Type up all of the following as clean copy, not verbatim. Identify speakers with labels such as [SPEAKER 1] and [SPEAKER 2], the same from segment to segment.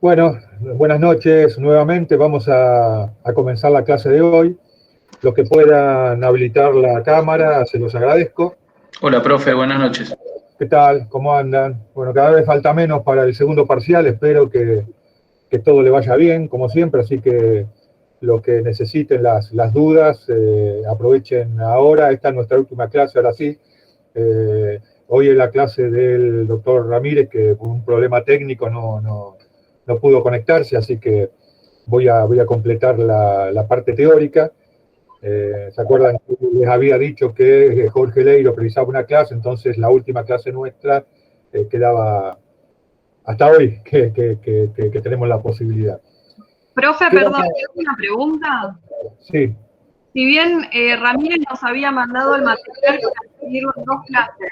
[SPEAKER 1] Bueno, buenas noches nuevamente. Vamos a comenzar la clase de hoy. Los que puedan habilitar la cámara, se los agradezco.
[SPEAKER 2] Hola, profe, buenas noches.
[SPEAKER 1] ¿Qué tal? ¿Cómo andan? Bueno, cada vez falta menos para el segundo parcial. Espero que todo le vaya bien, como siempre. Así que lo que necesiten, las dudas, aprovechen ahora. Esta es nuestra última clase, ahora sí. Hoy es la clase del doctor Ramírez, que por un problema técnico no pudo conectarse, así que voy a completar la parte teórica. ¿Se acuerdan que les había dicho que Jorge Leiro precisaba una clase? Entonces la última clase nuestra quedaba hasta hoy que tenemos la posibilidad.
[SPEAKER 3] Profe, perdón, ¿tengo una pregunta?
[SPEAKER 1] Sí.
[SPEAKER 3] Si bien Ramírez nos había mandado el material para seguirlo en 2 clases,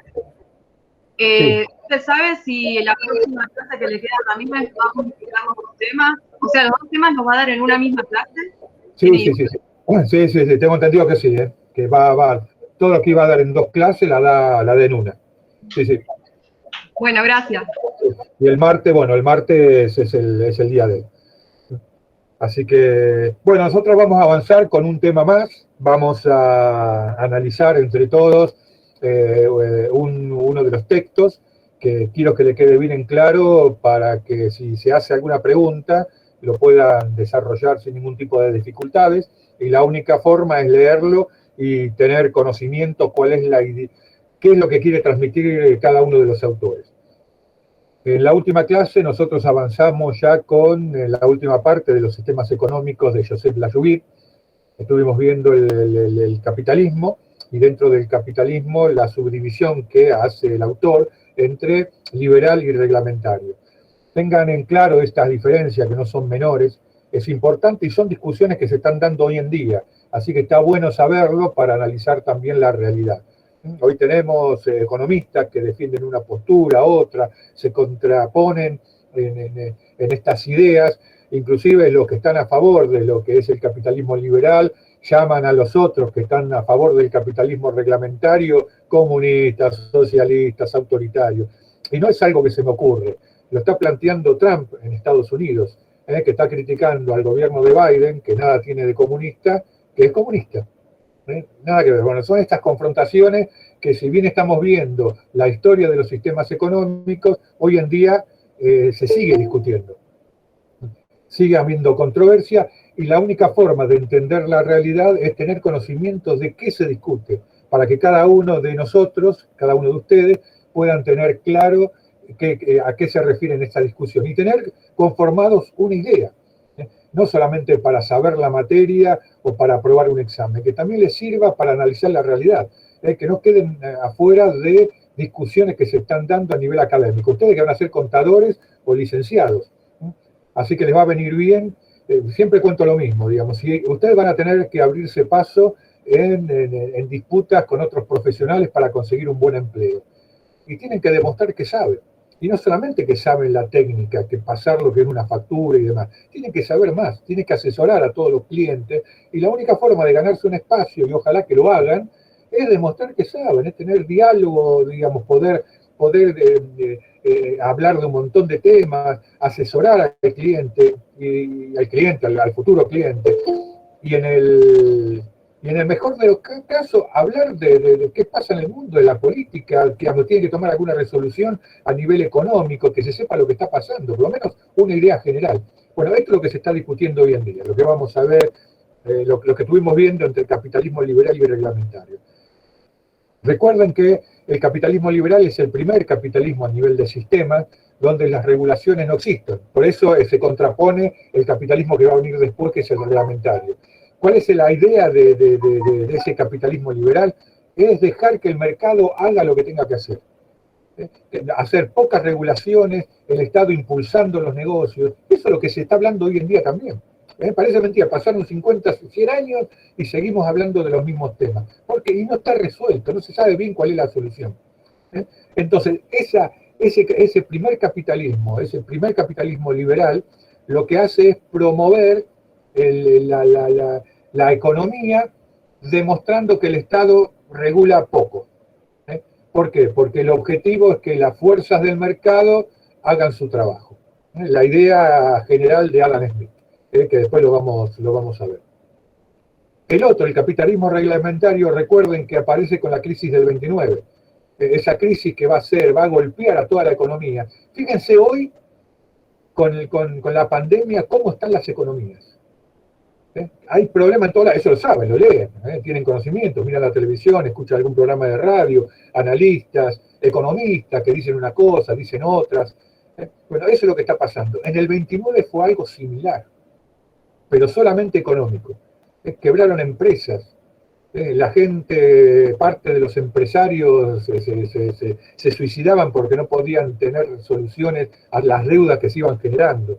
[SPEAKER 1] Sí.
[SPEAKER 3] ¿usted sabe si la próxima clase que le queda a Ramírez va a modificar los 2 temas? O sea, ¿los 2 temas los va a dar en una misma clase?
[SPEAKER 1] Sí, tengo entendido que sí, que va, todo lo que iba a dar en 2 clases la da en una. Sí.
[SPEAKER 3] Bueno, gracias.
[SPEAKER 1] Y el martes, es el día de él. Así que, bueno, nosotros vamos a avanzar con un tema más. Vamos a analizar entre todos uno de los textos que quiero que le quede bien en claro para que si se hace alguna pregunta lo puedan desarrollar sin ningún tipo de dificultades. Y la única forma es leerlo y tener conocimiento qué es lo que quiere transmitir cada uno de los autores. En la última clase nosotros avanzamos ya con la última parte de los sistemas económicos de Joseph Lajouville. Estuvimos viendo el capitalismo y dentro del capitalismo la subdivisión que hace el autor entre liberal y reglamentario. Tengan en claro estas diferencias que no son menores, es importante y son discusiones que se están dando hoy en día, así que está bueno saberlo para analizar también la realidad. Hoy tenemos economistas que defienden una postura, otra, se contraponen en estas ideas, inclusive los que están a favor de lo que es el capitalismo liberal llaman a los otros que están a favor del capitalismo reglamentario comunistas, socialistas, autoritarios. Y no es algo que se me ocurre, lo está planteando Trump en Estados Unidos, que está criticando al gobierno de Biden, que nada tiene de comunista, que es comunista. Nada que ver. Bueno, son estas confrontaciones que si bien estamos viendo la historia de los sistemas económicos, hoy en día se sigue discutiendo. Sigue habiendo controversia y la única forma de entender la realidad es tener conocimiento de qué se discute, para que cada uno de nosotros, cada uno de ustedes, puedan tener claro a qué se refiere en esta discusión y tener conformados una idea. No solamente para saber la materia o para aprobar un examen, que también les sirva para analizar la realidad, que no queden afuera de discusiones que se están dando a nivel académico. Ustedes que van a ser contadores o licenciados, así que les va a venir bien. Siempre cuento lo mismo, digamos, si ustedes van a tener que abrirse paso en disputas con otros profesionales para conseguir un buen empleo. Y tienen que demostrar que saben. Y no solamente que saben la técnica, que pasar lo que es una factura y demás, tienen que saber más, tienen que asesorar a todos los clientes, y la única forma de ganarse un espacio, y ojalá que lo hagan, es demostrar que saben, es tener diálogo, digamos, poder hablar de un montón de temas, asesorar al cliente, al futuro cliente, y en el mejor de los casos, hablar de qué pasa en el mundo, de la política, que cuando tiene que tomar alguna resolución a nivel económico, que se sepa lo que está pasando, por lo menos una idea general. Bueno, esto es lo que se está discutiendo hoy en día, lo que vamos a ver, lo que estuvimos viendo entre el capitalismo liberal y reglamentario. Recuerden que el capitalismo liberal es el primer capitalismo a nivel de sistema donde las regulaciones no existen. Por eso se contrapone el capitalismo que va a venir después, que es el reglamentario. ¿Cuál es la idea de ese capitalismo liberal? Es dejar que el mercado haga lo que tenga que hacer. Hacer pocas regulaciones, el Estado impulsando los negocios. Eso es lo que se está hablando hoy en día también. Parece mentira, pasaron 50, 100 años y seguimos hablando de los mismos temas. Y no está resuelto, no se sabe bien cuál es la solución. Entonces, ese primer capitalismo liberal, lo que hace es promover la economía demostrando que el Estado regula poco. ¿Por qué? Porque el objetivo es que las fuerzas del mercado hagan su trabajo. La idea general de Adam Smith, que después lo vamos a ver. El otro, el capitalismo reglamentario, recuerden que aparece con la crisis del 29. Esa crisis que va a golpear a toda la economía. Fíjense hoy, con la pandemia, cómo están las economías. Hay problemas en todas eso lo saben, lo leen, tienen conocimiento, miran la televisión, escuchan algún programa de radio, analistas, economistas que dicen una cosa, dicen otras. Bueno, eso es lo que está pasando. En el 29 fue algo similar, pero solamente económico. Quebraron empresas. La gente, parte de los empresarios se suicidaban porque no podían tener soluciones a las deudas que se iban generando.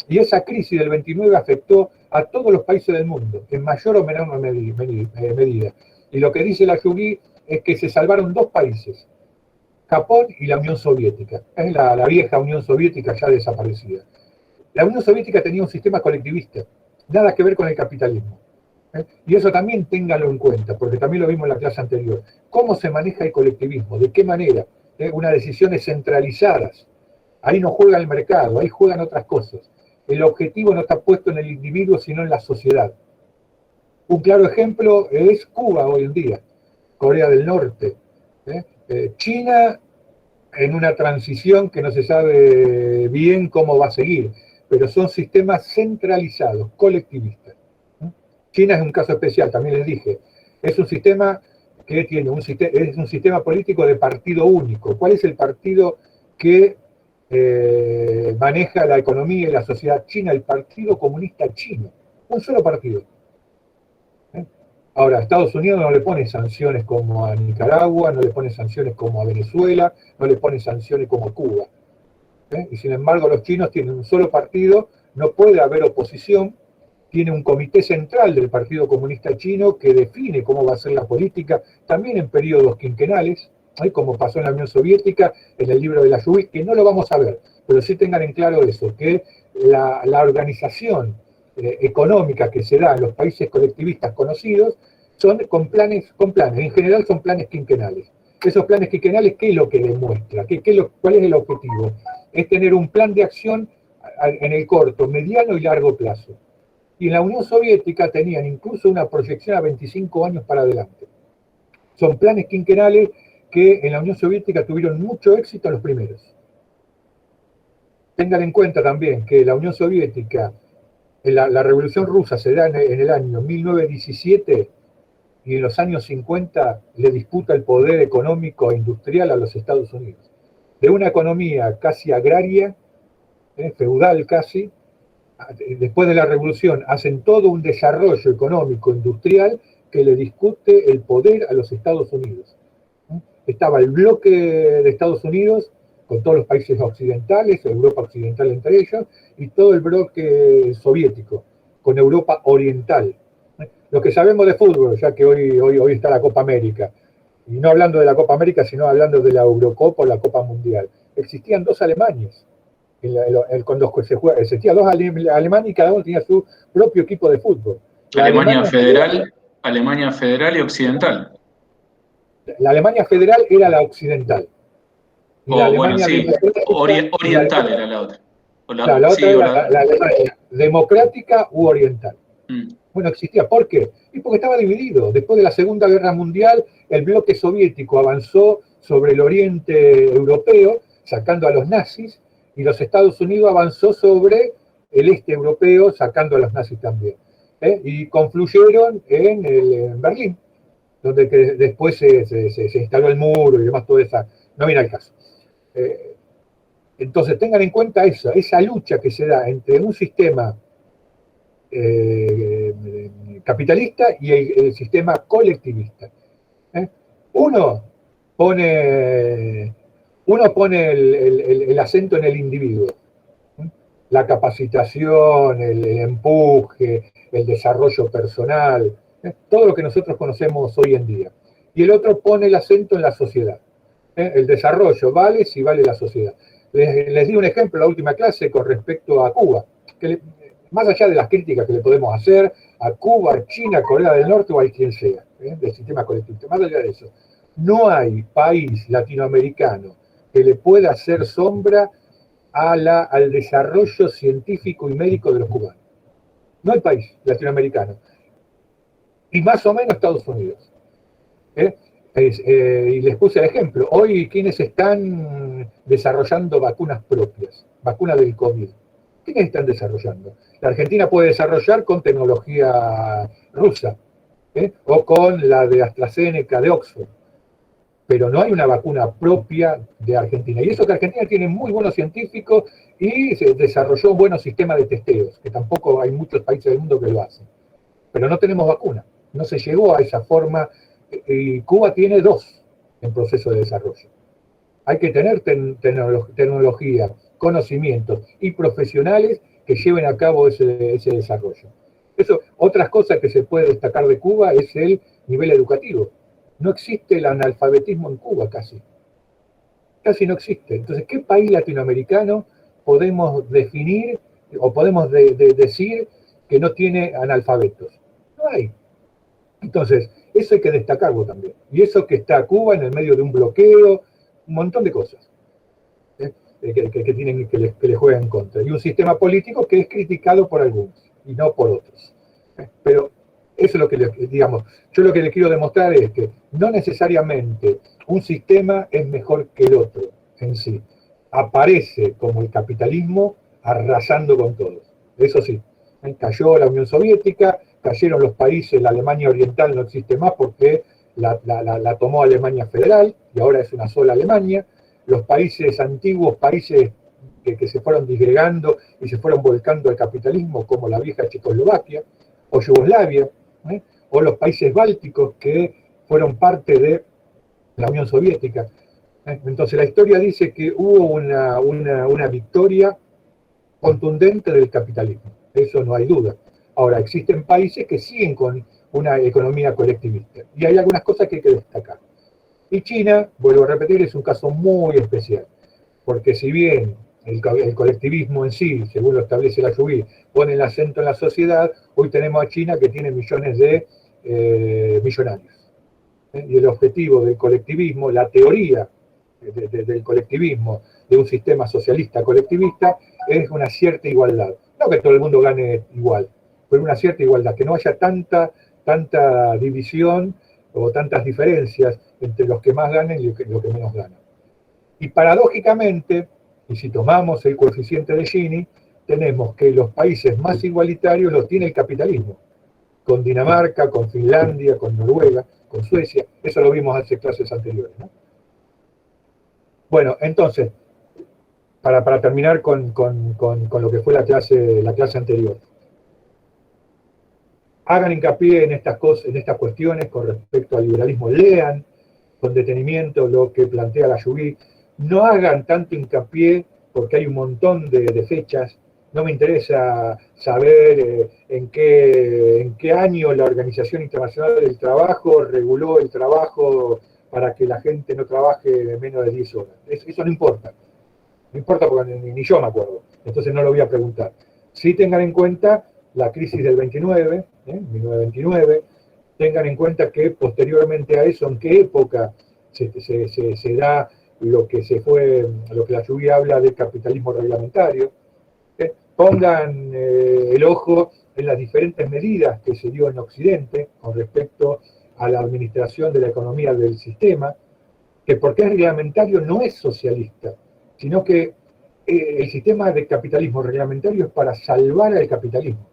[SPEAKER 1] Y esa crisis del 29 afectó a todos los países del mundo, en mayor o menor medida. Y lo que dice la Yugui es que se salvaron dos países, Japón y la Unión Soviética. Es la vieja Unión Soviética ya desaparecida. La Unión Soviética tenía un sistema colectivista, nada que ver con el capitalismo. Y eso también ténganlo en cuenta, porque también lo vimos en la clase anterior. ¿Cómo se maneja el colectivismo? ¿De qué manera? Unas decisiones centralizadas. Ahí no juega el mercado, ahí juegan otras cosas. El objetivo no está puesto en el individuo, sino en la sociedad. Un claro ejemplo es Cuba hoy en día, Corea del Norte. China en una transición que no se sabe bien cómo va a seguir, pero son sistemas centralizados, colectivistas. China es un caso especial, también les dije. Es un sistema que tiene es un sistema político de partido único. ¿Cuál es el partido que maneja la economía y la sociedad china? El Partido Comunista Chino. Un solo partido. Ahora, Estados Unidos no le pone sanciones como a Nicaragua, no le pone sanciones como a Venezuela, no le pone sanciones como a Cuba. Y sin embargo, los chinos tienen un solo partido, no puede haber oposición. Tiene un comité central del Partido Comunista Chino que define cómo va a ser la política, también en periodos quinquenales, como pasó en la Unión Soviética, en el libro de la Yugui, que no lo vamos a ver, pero sí tengan en claro eso, que la organización económica que se da en los países colectivistas conocidos son con planes, en general son planes quinquenales. Esos planes quinquenales, ¿qué es lo que demuestra? ¿Cuál es el objetivo? Es tener un plan de acción en el corto, mediano y largo plazo. Y en la Unión Soviética tenían incluso una proyección a 25 años para adelante. Son planes quinquenales que en la Unión Soviética tuvieron mucho éxito los primeros. Tengan en cuenta también que la Unión Soviética, la Revolución Rusa se da en el año 1917 y en los años 50 le disputa el poder económico e industrial a los Estados Unidos. De una economía casi agraria, feudal casi, después de la revolución hacen todo un desarrollo económico, industrial, que le discute el poder a los Estados Unidos. Estaba el bloque de Estados Unidos, con todos los países occidentales, Europa occidental entre ellos, y todo el bloque soviético, con Europa oriental. Lo que sabemos de fútbol, ya que hoy está la Copa América, y no hablando de la Copa América, sino hablando de la Eurocopa o la Copa Mundial, existían dos Alemanias. Cuando se juega, existían dos Alemania y cada uno tenía su propio equipo de fútbol.
[SPEAKER 2] Alemania Federal y Occidental.
[SPEAKER 1] La Alemania Federal era la occidental. Y la Alemania
[SPEAKER 2] oriental era la otra.
[SPEAKER 1] La otra era la Alemania democrática u oriental. Bueno, existía. ¿Por qué? Y porque estaba dividido. Después de la Segunda Guerra Mundial, el bloque soviético avanzó sobre el oriente europeo, sacando a los nazis, y los Estados Unidos avanzó sobre el este europeo, sacando a los nazis también. Y confluyeron en Berlín, donde después se instaló el muro y demás, toda esa. No viene al caso. Entonces tengan en cuenta esa lucha que se da entre un sistema capitalista y el sistema colectivista. Uno pone el acento en el individuo, la capacitación, el empuje, el desarrollo personal, todo lo que nosotros conocemos hoy en día. Y el otro pone el acento en la sociedad. El desarrollo vale si vale la sociedad. Les di un ejemplo en la última clase con respecto a Cuba, que más allá de las críticas que le podemos hacer a Cuba, a China, a Corea del Norte o a quien sea, del sistema colectivo, más allá de eso, no hay país latinoamericano que le pueda hacer sombra al desarrollo científico y médico de los cubanos. No el país latinoamericano. Y más o menos Estados Unidos. Y les puse el ejemplo. Hoy, ¿quiénes están desarrollando vacunas propias? Vacunas del COVID. ¿Quiénes están desarrollando? La Argentina puede desarrollar con tecnología rusa, o con la de AstraZeneca de Oxford. Pero no hay una vacuna propia de Argentina. Y eso que Argentina tiene muy buenos científicos y se desarrolló un buen sistema de testeos, que tampoco hay muchos países del mundo que lo hacen. Pero no tenemos vacuna. No se llegó a esa forma. Y Cuba tiene 2 en proceso de desarrollo. Hay que tener tecnología, conocimientos y profesionales que lleven a cabo ese desarrollo. Eso, otras cosas que se puede destacar de Cuba es el nivel educativo. No existe el analfabetismo en Cuba casi. Casi no existe. Entonces, ¿qué país latinoamericano podemos definir o podemos decir que no tiene analfabetos? No hay. Entonces, eso hay que destacarlo también. Y eso que está Cuba en el medio de un bloqueo, un montón de cosas que le juegan en contra. Y un sistema político que es criticado por algunos y no por otros. Pero eso es lo que, digamos, yo lo que le quiero demostrar es que no necesariamente un sistema es mejor que el otro en sí. Aparece como el capitalismo arrasando con todos. Eso sí, cayó la Unión Soviética, cayeron los países, la Alemania Oriental no existe más porque la tomó Alemania Federal y ahora es una sola Alemania. Los países antiguos, países que se fueron disgregando y se fueron volcando al capitalismo, como la vieja Checoslovaquia o Yugoslavia, o los países bálticos que fueron parte de la Unión Soviética. Entonces la historia dice que hubo una victoria contundente del capitalismo, eso no hay duda. Ahora, existen países que siguen con una economía colectivista, y hay algunas cosas que hay que destacar. Y China, vuelvo a repetir, es un caso muy especial, porque si bien el colectivismo en sí, según lo establece la Yuví, pone el acento en la sociedad, hoy tenemos a China que tiene millones de millonarios. Y el objetivo del colectivismo, la teoría del colectivismo, de un sistema socialista colectivista, es una cierta igualdad. No que todo el mundo gane igual, pero una cierta igualdad, que no haya tanta división o tantas diferencias entre los que más ganan y los que menos ganan. Y paradójicamente, y si tomamos el coeficiente de Gini, tenemos que los países más igualitarios los tiene el capitalismo, con Dinamarca, con Finlandia, con Noruega, con Suecia. Eso lo vimos hace clases anteriores, ¿no? Bueno, entonces, para terminar con lo que fue la clase anterior, hagan hincapié en estas cosas, en estas cuestiones con respecto al liberalismo, lean con detenimiento lo que plantea la Yuví, no hagan tanto hincapié porque hay un montón de fechas. No me interesa saber en qué año la Organización Internacional del Trabajo reguló el trabajo para que la gente no trabaje menos de 10 horas. Eso no importa. No importa porque ni yo me acuerdo. Entonces no lo voy a preguntar. Sí tengan en cuenta la crisis del 1929, tengan en cuenta que posteriormente a eso, en qué época se da lo que la Yuví habla del capitalismo reglamentario. Pongan el ojo en las diferentes medidas que se dio en Occidente con respecto a la administración de la economía del sistema, que porque es reglamentario no es socialista, sino que el sistema de capitalismo reglamentario es para salvar al capitalismo.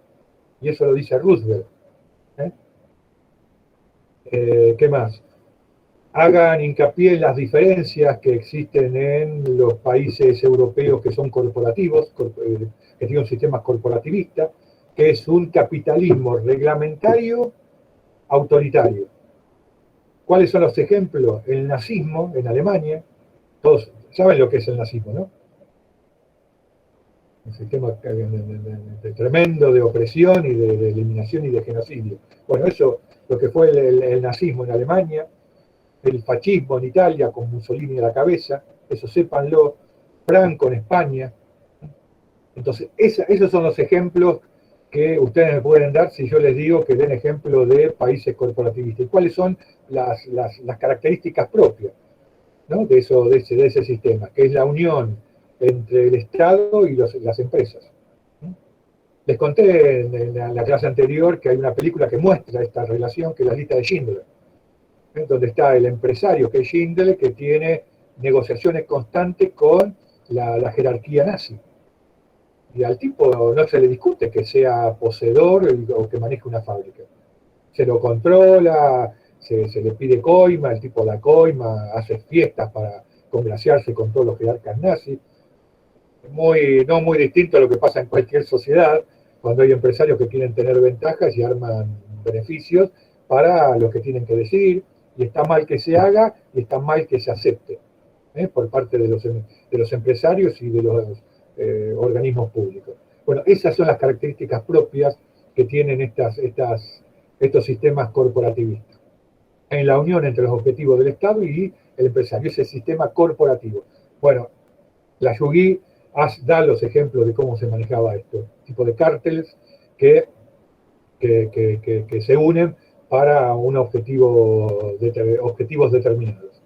[SPEAKER 1] Y eso lo dice Roosevelt. ¿Qué más? Hagan hincapié en las diferencias que existen en los países europeos que son corporativos, que tienen un sistema corporativista, que es un capitalismo reglamentario autoritario. ¿Cuáles son los ejemplos? El nazismo en Alemania. Todos saben lo que es el nazismo, ¿no? Un sistema tremendo de opresión y de eliminación y de genocidio. Bueno, eso, lo que fue el nazismo en Alemania, el fascismo en Italia con Mussolini a la cabeza, eso sépanlo, Franco en España. Entonces, esos son los ejemplos que ustedes me pueden dar si yo les digo que den ejemplo de países corporativistas. ¿Y cuáles son las características propias, ¿no? de ese sistema? Que es la unión entre el Estado y las empresas. Les conté en la clase anterior que hay una película que muestra esta relación, que es La lista de Schindler, donde está el empresario, que es Schindler, que tiene negociaciones constantes con la jerarquía nazi. Y al tipo no se le discute que sea poseedor o que maneje una fábrica. Se lo controla, se le pide coima, el tipo da coima, hace fiestas para congraciarse con todos los jerarcas nazis. No muy distinto a lo que pasa en cualquier sociedad, cuando hay empresarios que quieren tener ventajas y arman beneficios para los que tienen que decidir, y está mal que se haga y está mal que se acepte por parte de los empresarios y de los organismos públicos. Bueno, esas son las características propias que tienen estos sistemas corporativistas. En la unión entre los objetivos del Estado y el empresario, ese sistema corporativo. Bueno, la Yugui da los ejemplos de cómo se manejaba esto, tipo de cárteles que se unen para objetivos determinados.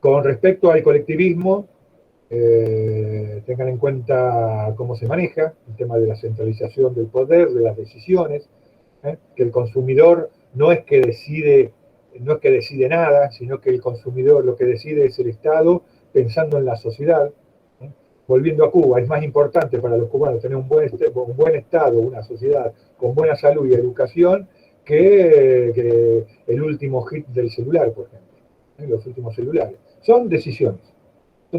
[SPEAKER 1] Con respecto al colectivismo, tengan en cuenta cómo se maneja, el tema de la centralización del poder, de las decisiones, que el consumidor no es que decide nada, sino que el consumidor lo que decide es el Estado pensando en la sociedad. Volviendo a Cuba, es más importante para los cubanos tener un buen Estado, una sociedad con buena salud y educación, que el último hit del celular, por ejemplo, los últimos celulares. Son decisiones. A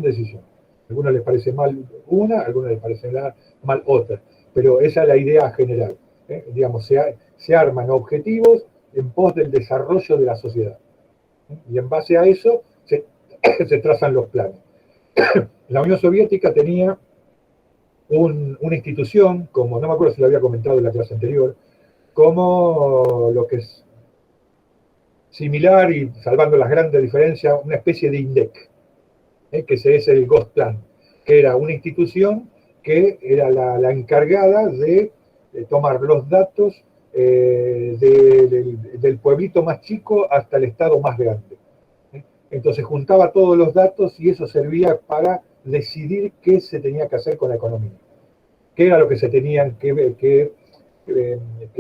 [SPEAKER 1] algunos les parece mal una, a algunos les parece mal otra, pero esa es la idea general. Digamos, se arman objetivos en pos del desarrollo de la sociedad. Y en base a eso se trazan los planes. La Unión Soviética tenía una institución, como no me acuerdo si lo había comentado en la clase anterior, como lo que es similar y salvando las grandes diferencias, una especie de INDEC, que ese es el Gosplan, que era una institución que era la encargada de tomar los datos del pueblito más chico hasta el estado más grande. Entonces juntaba todos los datos y eso servía para decidir qué se tenía que hacer con la economía, qué era lo que se tenían que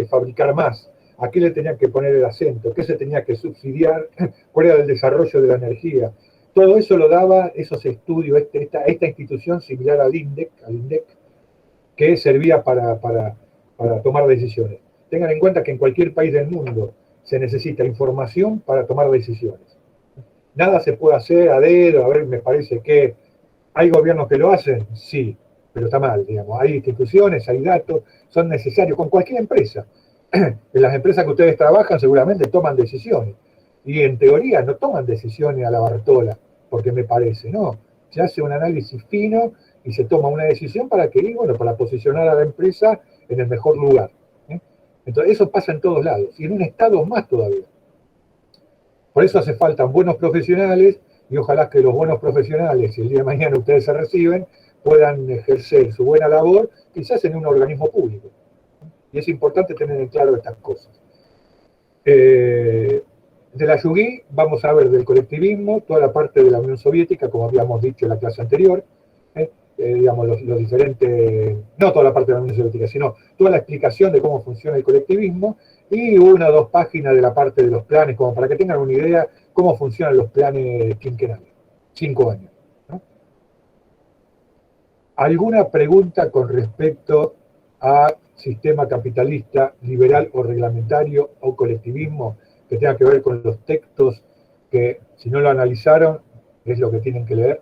[SPEAKER 1] fabricar más, a qué le tenían que poner el acento, qué se tenía que subsidiar, cuál era el desarrollo de la energía. Todo eso lo daba esos estudios, esta institución similar al INDEC, que servía para tomar decisiones. Tengan en cuenta que en cualquier país del mundo se necesita información para tomar decisiones. Nada se puede hacer a dedo, me parece que hay gobiernos que lo hacen, sí, pero está mal, digamos. Hay instituciones, hay datos, son necesarios, con cualquier empresa. En las empresas que ustedes trabajan seguramente toman decisiones, y en teoría no toman decisiones a la Bartola, porque me parece, no. Se hace un análisis fino y se toma una decisión para posicionar a la empresa en el mejor lugar. Entonces eso pasa en todos lados, y en un estado más todavía. Por eso hace falta buenos profesionales, y ojalá que los buenos profesionales, si el día de mañana ustedes se reciben, puedan ejercer su buena labor, quizás en un organismo público. Y es importante tener en claro estas cosas. De la Yugui vamos a ver del colectivismo, toda la parte de la Unión Soviética, como habíamos dicho en la clase anterior, digamos, los diferentes, no toda la parte de la Unión Soviética, sino toda la explicación de cómo funciona el colectivismo, y 1 o 2 páginas de la parte de los planes, como para que tengan una idea cómo funcionan los planes quinquenales, 5 años. ¿No? ¿Alguna pregunta con respecto a sistema capitalista, liberal o reglamentario o colectivismo que tenga que ver con los textos que, si no lo analizaron, es lo que tienen que leer?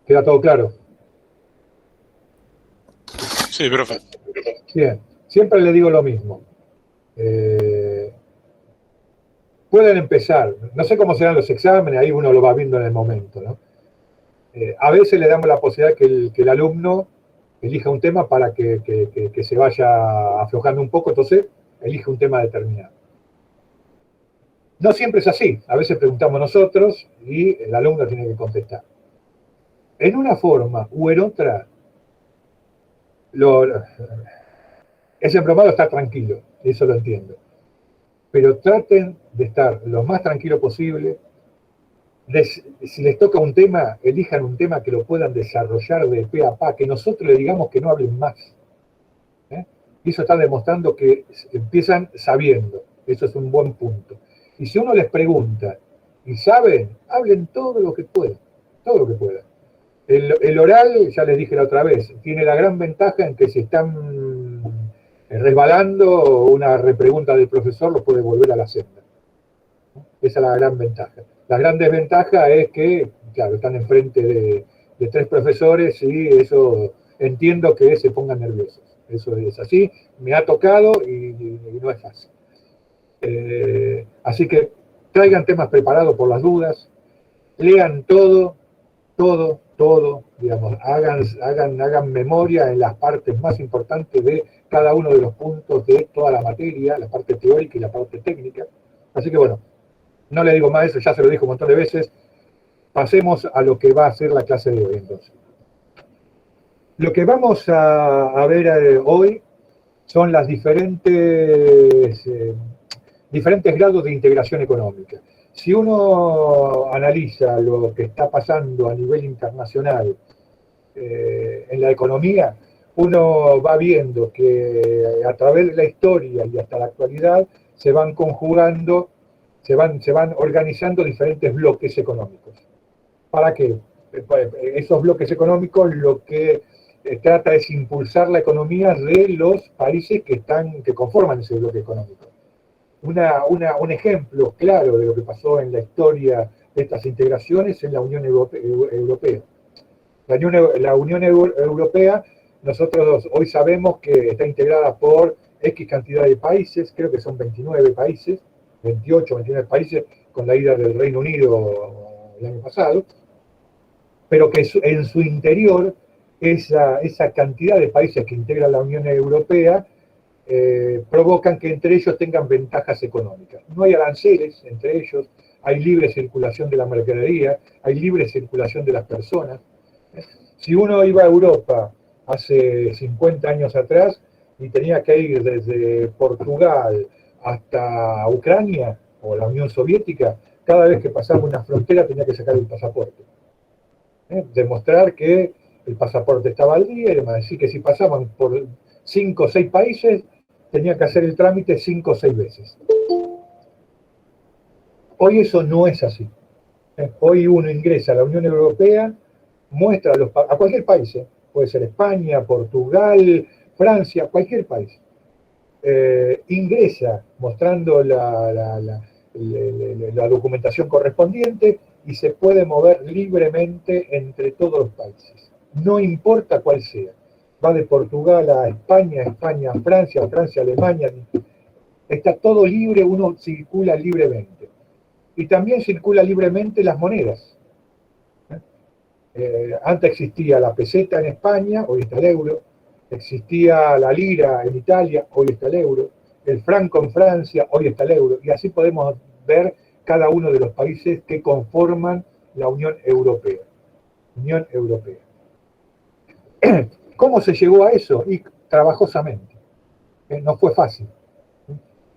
[SPEAKER 1] ¿Queda todo claro?
[SPEAKER 4] Sí, profe.
[SPEAKER 1] Bien, siempre le digo lo mismo. Pueden empezar, no sé cómo serán los exámenes, ahí uno lo va viendo en el momento, ¿no? A veces le damos la posibilidad que el alumno elija un tema para que se vaya aflojando un poco, entonces elige un tema determinado. No siempre es así, a veces preguntamos nosotros y el alumno tiene que contestar. En una forma u en otra, ese embromado está tranquilo, eso lo entiendo. pero traten de estar lo más tranquilo posible. Si les toca un tema, elijan un tema que lo puedan desarrollar de pe a pa, que nosotros le digamos que no hablen más. Y eso está demostrando que empiezan sabiendo. Eso es un buen punto. Y si uno les pregunta y saben, hablen todo lo que puedan. Todo lo que puedan. El oral, ya les dije la otra vez, tiene la gran ventaja en que si están resbalando, una repregunta del profesor los puede volver a la senda. Esa es la gran ventaja. La gran desventaja es que, claro, están enfrente de 3 profesores y eso entiendo que se pongan nerviosos. Eso es así, me ha tocado y no es fácil. Así que traigan temas preparados por las dudas, lean todo, digamos, hagan memoria en las partes más importantes de cada uno de los puntos de toda la materia, la parte teórica y la parte técnica. Así que bueno, no le digo más eso, ya se lo dijo un montón de veces. Pasemos a lo que va a ser la clase de hoy entonces. Lo que vamos a ver hoy son las diferentes grados de integración económica. Si uno analiza lo que está pasando a nivel internacional en la economía, uno va viendo que a través de la historia y hasta la actualidad se van conjugando, se van organizando diferentes bloques económicos. ¿Para qué? Esos bloques económicos lo que trata es impulsar la economía de los países que conforman ese bloque económico. Un ejemplo claro de lo que pasó en la historia de estas integraciones es la Unión Europea. La Unión Europea, nosotros hoy sabemos que está integrada por X cantidad de países, creo que son 29 países, 28, 29 países, con la ida del Reino Unido el año pasado, pero que en su interior esa cantidad de países que integra la Unión Europea provocan que entre ellos tengan ventajas económicas. No hay aranceles entre ellos, hay libre circulación de la mercadería, hay libre circulación de las personas. Si uno iba a Europa hace 50 años atrás y tenía que ir desde Portugal hasta Ucrania o la Unión Soviética, cada vez que pasaba una frontera tenía que sacar el pasaporte. Demostrar que el pasaporte estaba al día, y demás. Así que si pasaban por 5 o 6 países, tenía que hacer el trámite 5 o 6 veces. Hoy eso no es así. Hoy uno ingresa a la Unión Europea, muestra a cualquier país, puede ser España, Portugal, Francia, cualquier país. Ingresa mostrando la documentación correspondiente y se puede mover libremente entre todos los países. No importa cuál sea. Va de Portugal a España, España a Francia, Francia a Alemania. Está todo libre, uno circula libremente. Y también circula libremente las monedas. Antes existía la peseta en España, hoy está el euro. Existía la lira en Italia, hoy está el euro. El franco en Francia, hoy está el euro. Y así podemos ver cada uno de los países que conforman la Unión Europea. Unión Europea. ¿Cómo se llegó a eso? Y trabajosamente. No fue fácil.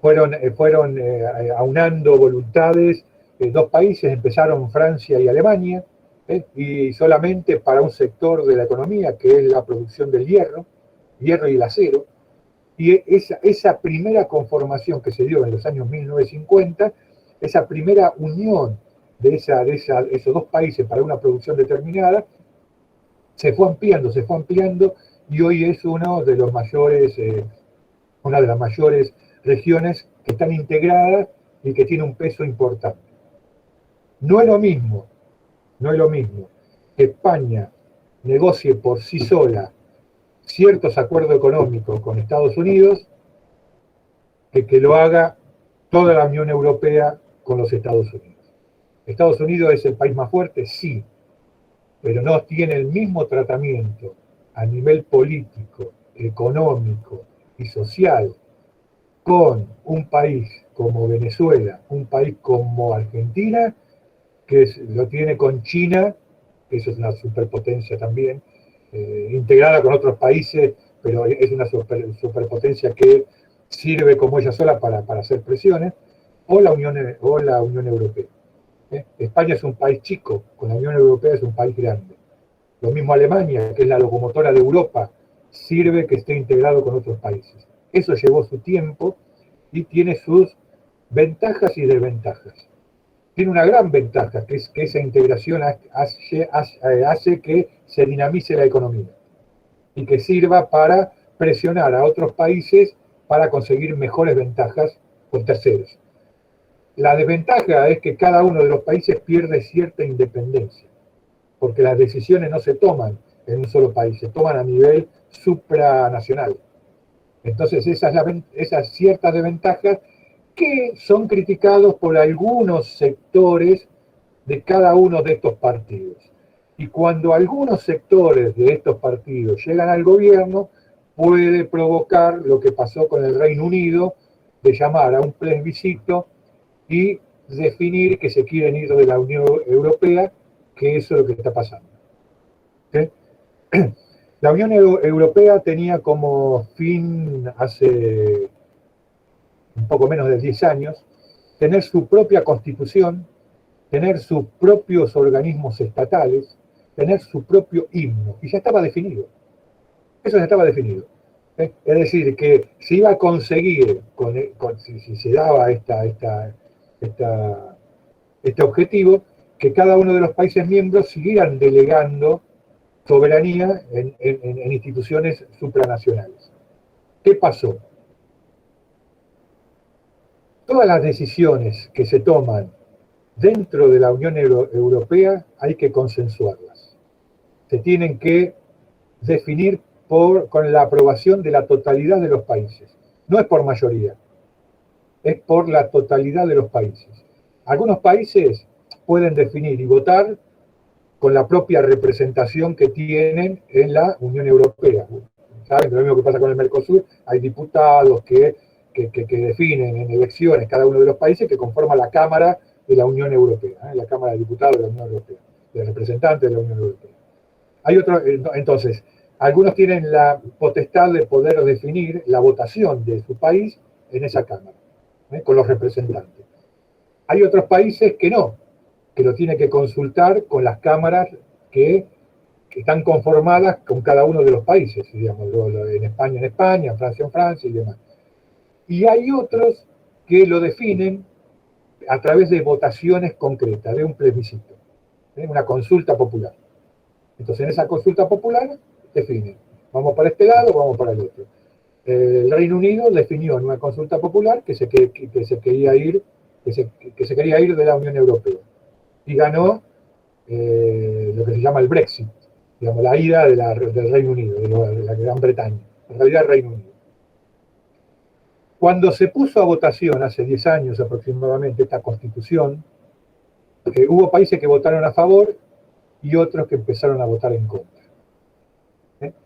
[SPEAKER 1] Fueron aunando voluntades. 2 países, empezaron Francia y Alemania, y solamente para un sector de la economía, que es la producción del hierro y el acero. Y esa primera conformación que se dio en los años 1950, esa primera unión de esos 2 países para una producción determinada, se fue ampliando, y hoy es una de las mayores regiones que están integradas y que tiene un peso importante. No es lo mismo que España negocie por sí sola ciertos acuerdos económicos con Estados Unidos que lo haga toda la Unión Europea con los Estados Unidos. ¿Estados Unidos es el país más fuerte? Sí, pero no tiene el mismo tratamiento a nivel político, económico y social con un país como Venezuela, un país como Argentina, que lo tiene con China, que eso es una superpotencia también, integrada con otros países, pero es una superpotencia que sirve como ella sola para hacer presiones, o la Unión Europea. España es un país chico, con la Unión Europea es un país grande. Lo mismo Alemania, que es la locomotora de Europa, sirve que esté integrado con otros países. Eso llevó su tiempo y tiene sus ventajas y desventajas. Tiene una gran ventaja, que es que esa integración hace que se dinamice la economía y que sirva para presionar a otros países para conseguir mejores ventajas con terceros. La desventaja es que cada uno de los países pierde cierta independencia, porque las decisiones no se toman en un solo país, se toman a nivel supranacional. Entonces esas ciertas desventajas que son criticados por algunos sectores de cada uno de estos partidos. Y cuando algunos sectores de estos partidos llegan al gobierno, puede provocar lo que pasó con el Reino Unido, de llamar a un plebiscito y definir que se quieren ir de la Unión Europea, que eso es lo que está pasando. ¿Sí? La Unión Europea tenía como fin, hace un poco menos de 10 años, tener su propia constitución, tener sus propios organismos estatales, tener su propio himno, y ya estaba definido. Eso ya estaba definido. Es decir, que se iba a conseguir, si se daba este objetivo, que cada uno de los países miembros siguieran delegando soberanía en instituciones supranacionales. ¿Qué pasó? Todas las decisiones que se toman dentro de la Unión Europea hay que consensuarlas. Se tienen que definir con la aprobación de la totalidad de los países. No es por mayoría, es por la totalidad de los países. Algunos países pueden definir y votar con la propia representación que tienen en la Unión Europea. ¿Saben? Lo mismo que pasa con el Mercosur, hay diputados que definen en elecciones cada uno de los países que conforman la Cámara de la Unión Europea, la Cámara de Diputados de la Unión Europea, de representantes de la Unión Europea. Hay otro, entonces, algunos tienen la potestad de poder definir la votación de su país en esa Cámara, con los representantes. Hay otros países que no, que lo tienen que consultar con las cámaras que están conformadas con cada uno de los países, digamos, en España, en Francia, en Francia y demás. Y hay otros que lo definen a través de votaciones concretas, de un plebiscito, una consulta popular. Entonces, en esa consulta popular definen, vamos para este lado, vamos para el otro. El Reino Unido definió en una consulta popular que se quería ir de la Unión Europea. Y ganó lo que se llama el Brexit, digamos, la ida del Reino Unido, de la Gran Bretaña, en realidad el Reino Unido. Cuando se puso a votación hace 10 años aproximadamente esta constitución, hubo países que votaron a favor y otros que empezaron a votar en contra.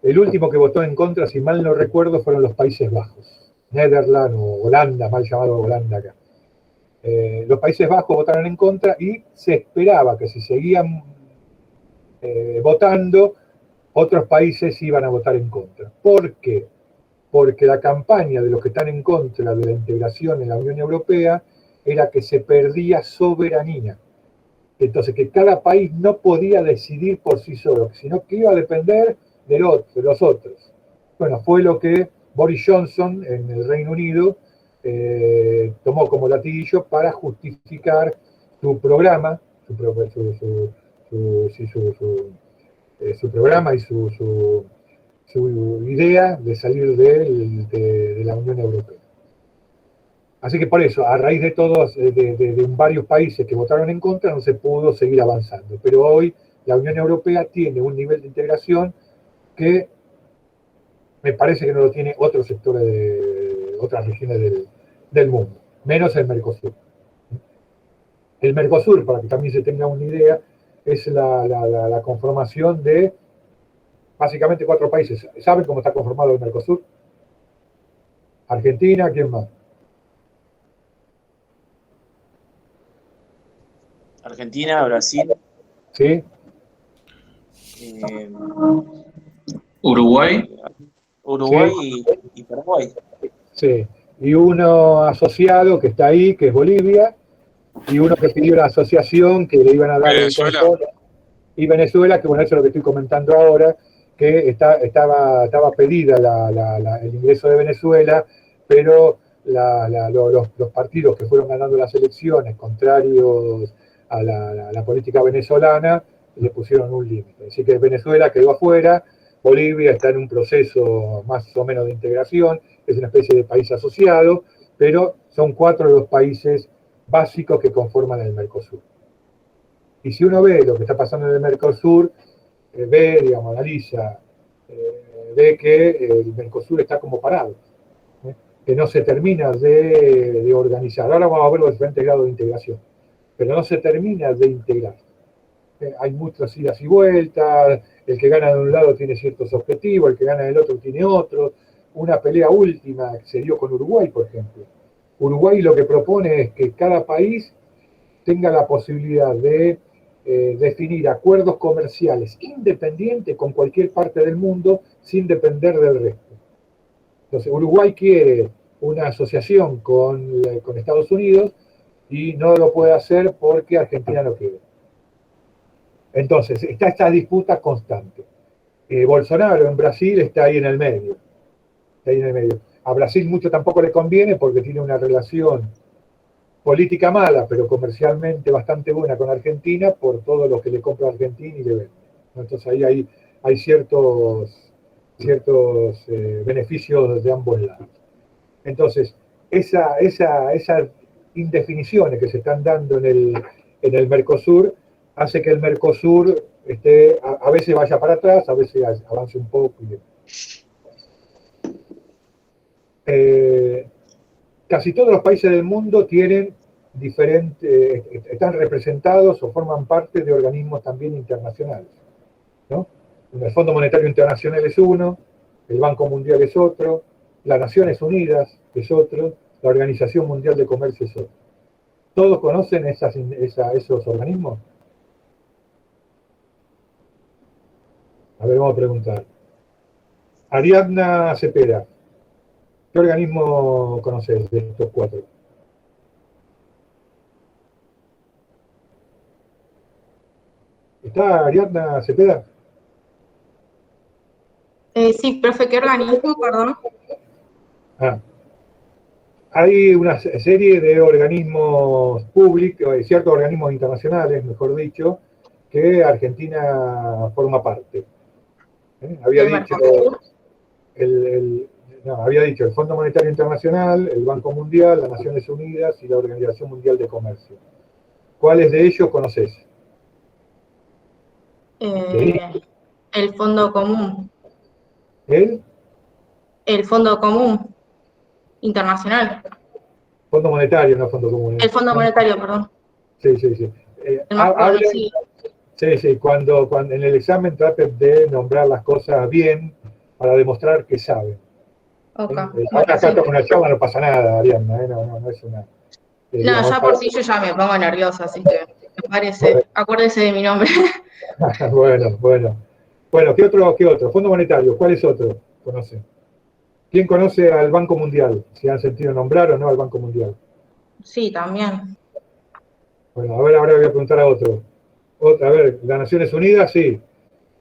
[SPEAKER 1] El último que votó en contra, si mal no recuerdo, fueron los Países Bajos, Netherlands o Holanda, mal llamado Holanda acá. Los Países Bajos votaron en contra y se esperaba que si seguían votando, otros países iban a votar en contra. ¿Por qué? Porque la campaña de los que están en contra de la integración en la Unión Europea era que se perdía soberanía. Entonces, que cada país no podía decidir por sí solo, sino que iba a depender de los otros. Bueno, fue lo que Boris Johnson en el Reino Unido tomó como latillo para justificar su programa, su programa y su idea de salir de la Unión Europea. Así que por eso, a raíz de todos, de varios países que votaron en contra, no se pudo seguir avanzando. Pero hoy la Unión Europea tiene un nivel de integración que me parece que no lo tiene otros sectores de otras regiones del mundo, menos el Mercosur. El Mercosur, para que también se tenga una idea, es la conformación de básicamente 4 países. ¿Saben cómo está conformado el Mercosur? Argentina, ¿quién más?
[SPEAKER 4] Argentina, Brasil.
[SPEAKER 1] ¿Sí?
[SPEAKER 2] Uruguay.
[SPEAKER 4] Uruguay y Paraguay.
[SPEAKER 1] Sí. y uno asociado que está ahí, que es Bolivia, y uno que pidió la asociación que le iban a dar
[SPEAKER 5] Venezuela.
[SPEAKER 1] el control, y Venezuela, que bueno, eso es lo que estoy comentando ahora, que estaba pedida el ingreso de Venezuela, pero los partidos que fueron ganando las elecciones, contrarios a la política venezolana, le pusieron un límite. Así que Venezuela quedó afuera, Bolivia está en un proceso más o menos de integración, es una especie de país asociado, pero son 4 de los países básicos que conforman el Mercosur. Y si uno ve lo que está pasando en el Mercosur, analiza, ve que el Mercosur está como parado, que no se termina de organizar. Ahora vamos a ver los diferentes grados de integración, pero no se termina de integrar. Hay muchas idas y vueltas, el que gana de un lado tiene ciertos objetivos, el que gana del otro tiene otros. Una pelea última que se dio con Uruguay, por ejemplo. Uruguay lo que propone es que cada país tenga la posibilidad de definir acuerdos comerciales independientes con cualquier parte del mundo sin depender del resto. Entonces, Uruguay quiere una asociación con Estados Unidos y no lo puede hacer porque Argentina no quiere. Entonces, está esta disputa constante. Bolsonaro en Brasil está ahí en el medio. Está ahí en el medio. A Brasil mucho tampoco le conviene porque tiene una relación política mala, pero comercialmente bastante buena con Argentina por todo lo que le compra a Argentina y le vende. Entonces ahí hay ciertos beneficios de ambos lados. Entonces, esas indefiniciones que se están dando en el Mercosur hace que el Mercosur a veces vaya para atrás, a veces avance un poco. Casi todos los países del mundo tienen están representados o forman parte de organismos también internacionales, ¿no? El Fondo Monetario Internacional es uno, el Banco Mundial es otro, las Naciones Unidas es otro, la Organización Mundial de Comercio es otro. ¿Todos conocen esos organismos? A ver, vamos a preguntar. Ariadna Cepeda, ¿qué organismo conoces de estos 4? ¿Está Ariadna Cepeda?
[SPEAKER 6] Sí, profe, ¿qué organismo, perdón?
[SPEAKER 1] Hay una serie de organismos públicos, ciertos organismos internacionales, mejor dicho, que Argentina forma parte. Había dicho el Fondo Monetario Internacional, el Banco Mundial, las Naciones Unidas y la Organización Mundial de Comercio. ¿Cuáles de ellos conoces?
[SPEAKER 6] El Fondo Común.
[SPEAKER 1] El
[SPEAKER 6] Fondo Común Internacional.
[SPEAKER 1] Fondo Monetario, no Fondo Común.
[SPEAKER 6] El Fondo Monetario, perdón.
[SPEAKER 1] Sí.
[SPEAKER 6] El más conocido.
[SPEAKER 1] Sí, cuando en el examen traten de nombrar las cosas bien para demostrar que saben.
[SPEAKER 6] Okay.
[SPEAKER 1] Ahora acá con una charla no pasa nada, Ariadna, no es una...
[SPEAKER 6] no, ya por sí yo ya me pongo nerviosa, así que me parece, bueno. Acuérdese de mi nombre.
[SPEAKER 1] Bueno, ¿qué otro? Fondo Monetario, ¿cuál es otro? ¿Conocen? ¿Quién conoce al Banco Mundial? ¿Si han sentido nombrar o no al Banco Mundial?
[SPEAKER 6] Sí, también.
[SPEAKER 1] Bueno, a ver, ahora voy a preguntar a otro. A ver, las Naciones Unidas, sí.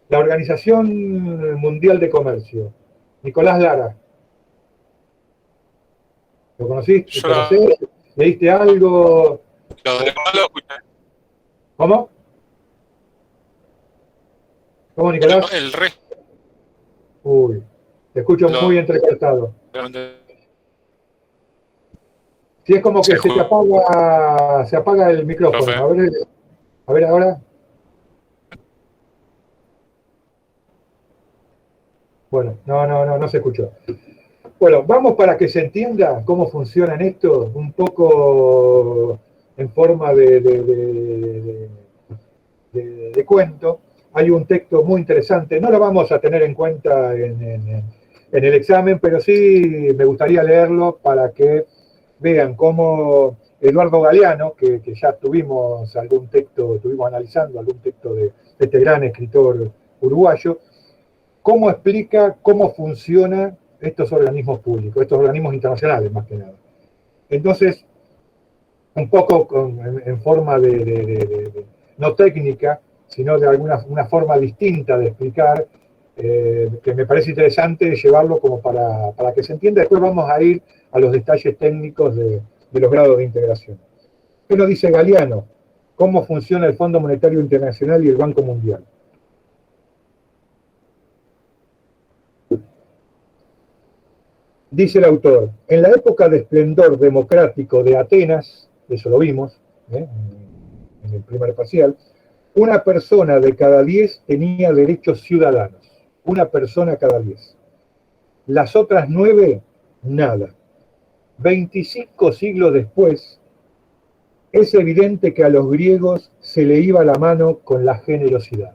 [SPEAKER 1] La Organización Mundial de Comercio. Nicolás Lara. ¿Lo conociste? ¿Leíste algo? ¿Cómo? ¿Cómo, Nicolás?
[SPEAKER 5] El resto.
[SPEAKER 1] Uy, te escucho muy entrecortado. Sí, es como que se apaga el micrófono. A ver ahora. Bueno, no se escuchó. Bueno, vamos para que se entienda cómo funcionan esto, un poco en forma de cuento. Hay un texto muy interesante, no lo vamos a tener en cuenta en el examen, pero sí me gustaría leerlo para que vean cómo Eduardo Galeano, que ya estuvimos analizando algún texto de este gran escritor uruguayo, cómo explica cómo funciona estos organismos públicos, estos organismos internacionales más que nada. Entonces, un poco en forma no técnica, sino de una forma distinta de explicar, que me parece interesante llevarlo como para que se entienda. Después vamos a ir a los detalles técnicos de los grados de integración. ¿Qué nos dice Galeano? ¿Cómo funciona el Fondo Monetario Internacional y el Banco Mundial? Dice el autor, en la época de esplendor democrático de Atenas, eso lo vimos en el primer parcial, una persona de cada 10 tenía derechos ciudadanos. Una persona cada 10. Las otras 9, nada. 25 siglos después, es evidente que a los griegos se le iba la mano con la generosidad.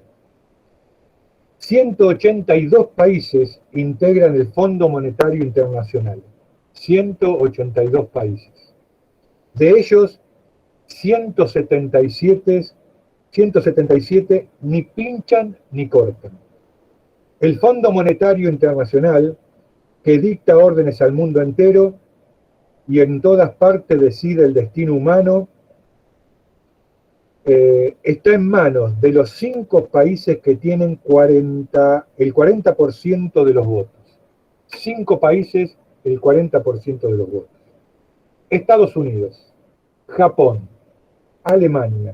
[SPEAKER 1] 182 países integran el Fondo Monetario Internacional. 182 países. De ellos, 177 ni pinchan ni cortan. El Fondo Monetario Internacional, que dicta órdenes al mundo entero y en todas partes decide el destino humano, está en manos de los 5 países que tienen el 40% de los votos. 5 países, el 40% de los votos. Estados Unidos, Japón, Alemania,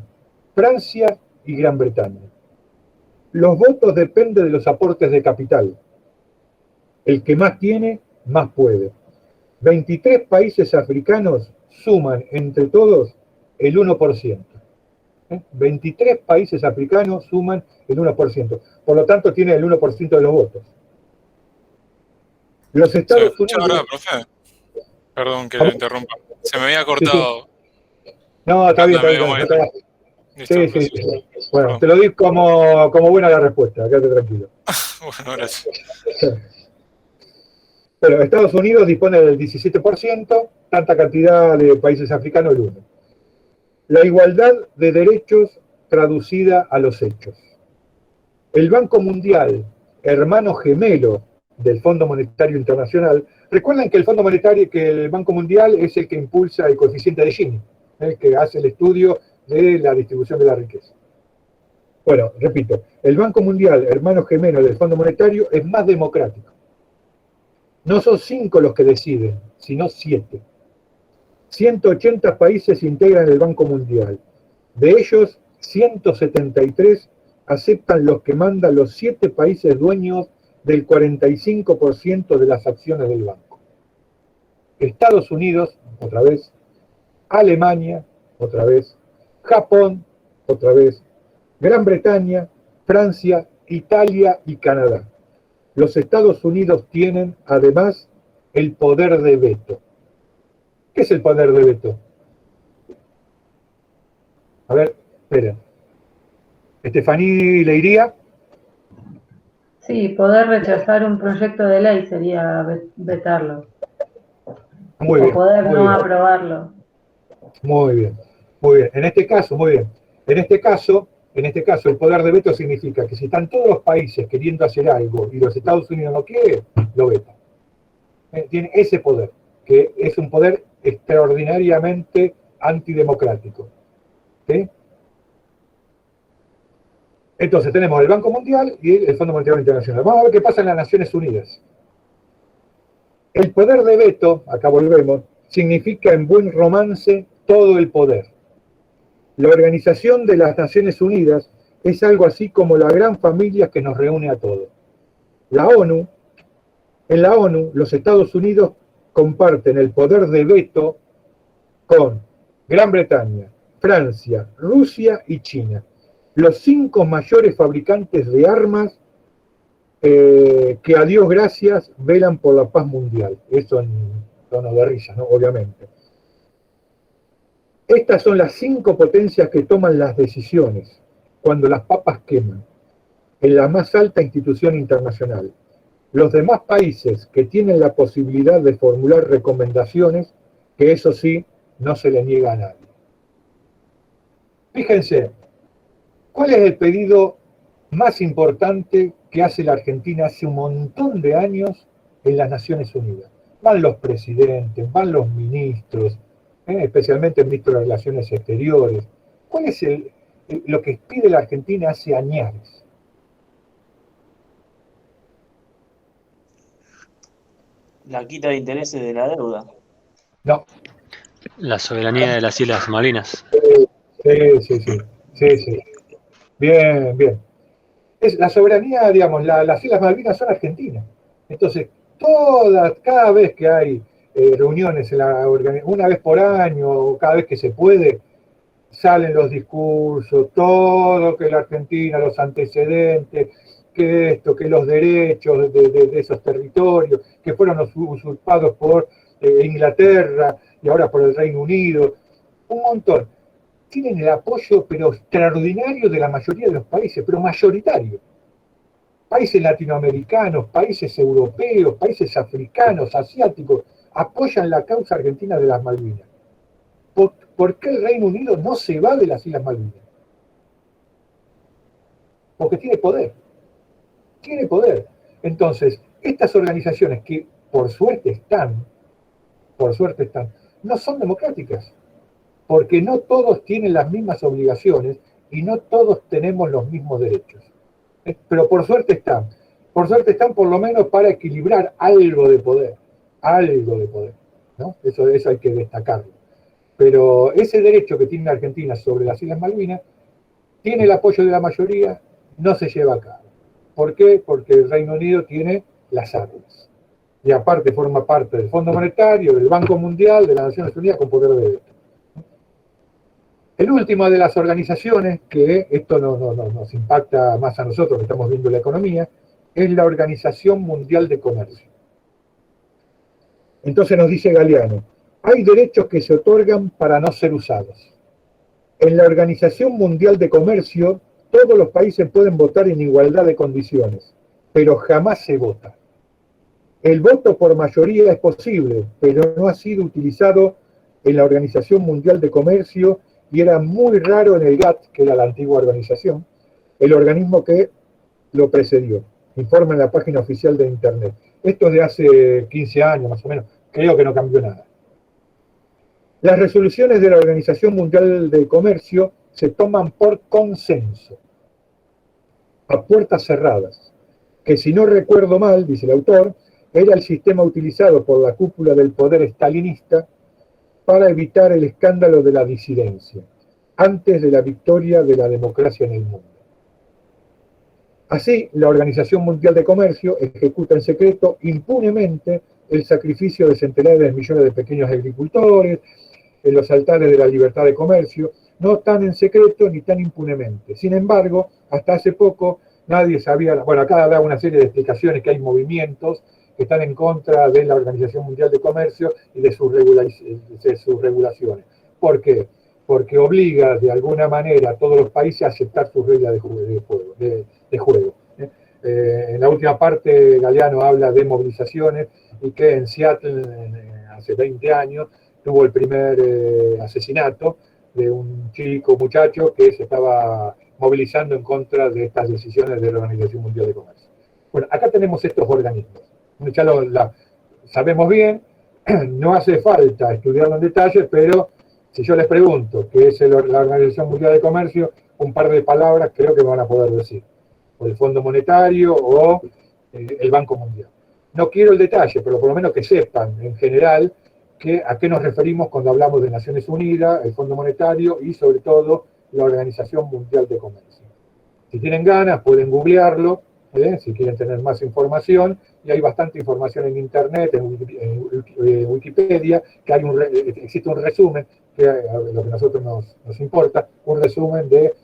[SPEAKER 1] Francia y Gran Bretaña. Los votos dependen de los aportes de capital. El que más tiene, más puede. 23 países africanos suman entre todos el 1%. 23 países africanos suman el 1%. Por lo tanto, tiene el 1% de los votos. Los Estados Unidos...
[SPEAKER 5] Ahora, profe. Perdón que lo interrumpa. Se me había cortado.
[SPEAKER 1] Sí. No, está bien. Sí. Bueno, perdón. Te lo di como buena la respuesta. Quédate tranquilo.
[SPEAKER 5] Bueno, gracias.
[SPEAKER 1] Pero Estados Unidos dispone del 17%, tanta cantidad de países africanos el 1%. La igualdad de derechos traducida a los hechos. El Banco Mundial, hermano gemelo del Fondo Monetario Internacional, recuerden que el Banco Mundial es el que impulsa el coeficiente de Gini, el que hace el estudio de la distribución de la riqueza. Bueno, repito, el Banco Mundial, hermano gemelo del Fondo Monetario, es más democrático. No son 5 los que deciden, sino 7. 180 países integran el Banco Mundial. De ellos, 173 aceptan los que mandan los 7 países dueños del 45% de las acciones del banco. Estados Unidos, otra vez, Alemania, otra vez, Japón, otra vez, Gran Bretaña, Francia, Italia y Canadá. Los Estados Unidos tienen, además, el poder de veto. ¿Qué es el poder de veto? A ver, espera. ¿Estefaní le iría?
[SPEAKER 7] Sí, poder rechazar un proyecto de ley sería vetarlo.
[SPEAKER 1] Muy bien.
[SPEAKER 7] O poder no aprobarlo.
[SPEAKER 1] Muy bien. En este caso, muy bien. En este caso, el poder de veto significa que si están todos los países queriendo hacer algo y los Estados Unidos no quieren, lo vetan. Tiene ese poder, que es un poder extraordinariamente antidemocrático. ¿Sí? Entonces tenemos el Banco Mundial y el Fondo Monetario Internacional. Vamos a ver qué pasa en las Naciones Unidas. El poder de veto, acá volvemos, significa en buen romance todo el poder. La Organización de las Naciones Unidas es algo así como la gran familia que nos reúne a todos. En la ONU, los Estados Unidos comparten el poder de veto con Gran Bretaña, Francia, Rusia y China. Los 5 mayores fabricantes de armas que a Dios gracias velan por la paz mundial. Eso en tono de risa, ¿no? Obviamente. Estas son las 5 potencias que toman las decisiones cuando las papas queman, en la más alta institución internacional. Los demás países que tienen la posibilidad de formular recomendaciones, que eso sí, no se le niega a nadie. Fíjense, ¿cuál es el pedido más importante que hace la Argentina hace un montón de años en las Naciones Unidas. Van los presidentes, van los ministros, especialmente el ministro de Relaciones Exteriores. ¿Cuál es lo que pide la Argentina hace años?
[SPEAKER 4] La quita de intereses de la deuda.
[SPEAKER 1] No.
[SPEAKER 8] La soberanía de las Islas Malvinas.
[SPEAKER 1] Sí. Bien. La soberanía, digamos, las Islas Malvinas son argentinas. Entonces, cada vez que hay reuniones una vez por año, o cada vez que se puede, salen los discursos, todo que la Argentina, los antecedentes, que esto, que los derechos de esos territorios, que fueron usurpados por Inglaterra y ahora por el Reino Unido, un montón. Tienen el apoyo, pero extraordinario, de la mayoría de los países, pero mayoritario. Países latinoamericanos, países europeos, países africanos, asiáticos, apoyan la causa argentina de las Malvinas. ¿Por qué el Reino Unido no se va de las Islas Malvinas? Porque tiene poder. Tiene poder. Entonces, estas organizaciones que por suerte están, no son democráticas. Porque no todos tienen las mismas obligaciones y no todos tenemos los mismos derechos. Pero por suerte están. Por suerte están por lo menos para equilibrar algo de poder. ¿No? Eso hay que destacarlo. Pero ese derecho que tiene Argentina sobre las Islas Malvinas tiene el apoyo de la mayoría, no se lleva a cabo. ¿Por qué? Porque el Reino Unido tiene las armas. Y aparte forma parte del Fondo Monetario, del Banco Mundial, de las Naciones Unidas con poder de veto. El último de las organizaciones, que esto nos impacta más a nosotros que estamos viendo la economía, es la Organización Mundial de Comercio. Entonces nos dice Galeano, hay derechos que se otorgan para no ser usados. En la Organización Mundial de Comercio, todos los países pueden votar en igualdad de condiciones, pero jamás se vota. El voto por mayoría es posible, pero no ha sido utilizado en la Organización Mundial de Comercio y era muy raro en el GATT, que era la antigua organización, el organismo que lo precedió. Informa en la página oficial de Internet. Esto es de hace 15 años más o menos. Creo que no cambió nada. Las resoluciones de la Organización Mundial de Comercio se toman por consenso, a puertas cerradas, que si no recuerdo mal, dice el autor, era el sistema utilizado por la cúpula del poder estalinista para evitar el escándalo de la disidencia, antes de la victoria de la democracia en el mundo. Así, la Organización Mundial de Comercio ejecuta en secreto, impunemente, el sacrificio de centenares de millones de pequeños agricultores, en los altares de la libertad de comercio, no tan en secreto ni tan impunemente. Sin embargo, hasta hace poco nadie sabía, bueno, acá da una serie de explicaciones que hay movimientos que están en contra de la Organización Mundial de Comercio y de sus regulaciones. ¿Por qué? Porque obliga de alguna manera a todos los países a aceptar sus reglas de juego. En la última parte, Galeano habla de movilizaciones y que en Seattle, hace 20 años, tuvo el primer asesinato de un muchacho que se estaba movilizando en contra de estas decisiones de la Organización Mundial de Comercio. Bueno, acá tenemos estos organismos. Ya sabemos bien, no hace falta estudiarlo en detalle, pero si yo les pregunto qué es la Organización Mundial de Comercio, un par de palabras creo que me van a poder decir. O el Fondo Monetario o el Banco Mundial. No quiero el detalle, pero por lo menos que sepan en general a qué nos referimos cuando hablamos de Naciones Unidas, el Fondo Monetario y sobre todo la Organización Mundial de Comercio. Si tienen ganas pueden googlearlo, si quieren tener más información, y hay bastante información en Internet, en Wikipedia, que existe un resumen, que lo que a nosotros nos importa, un resumen de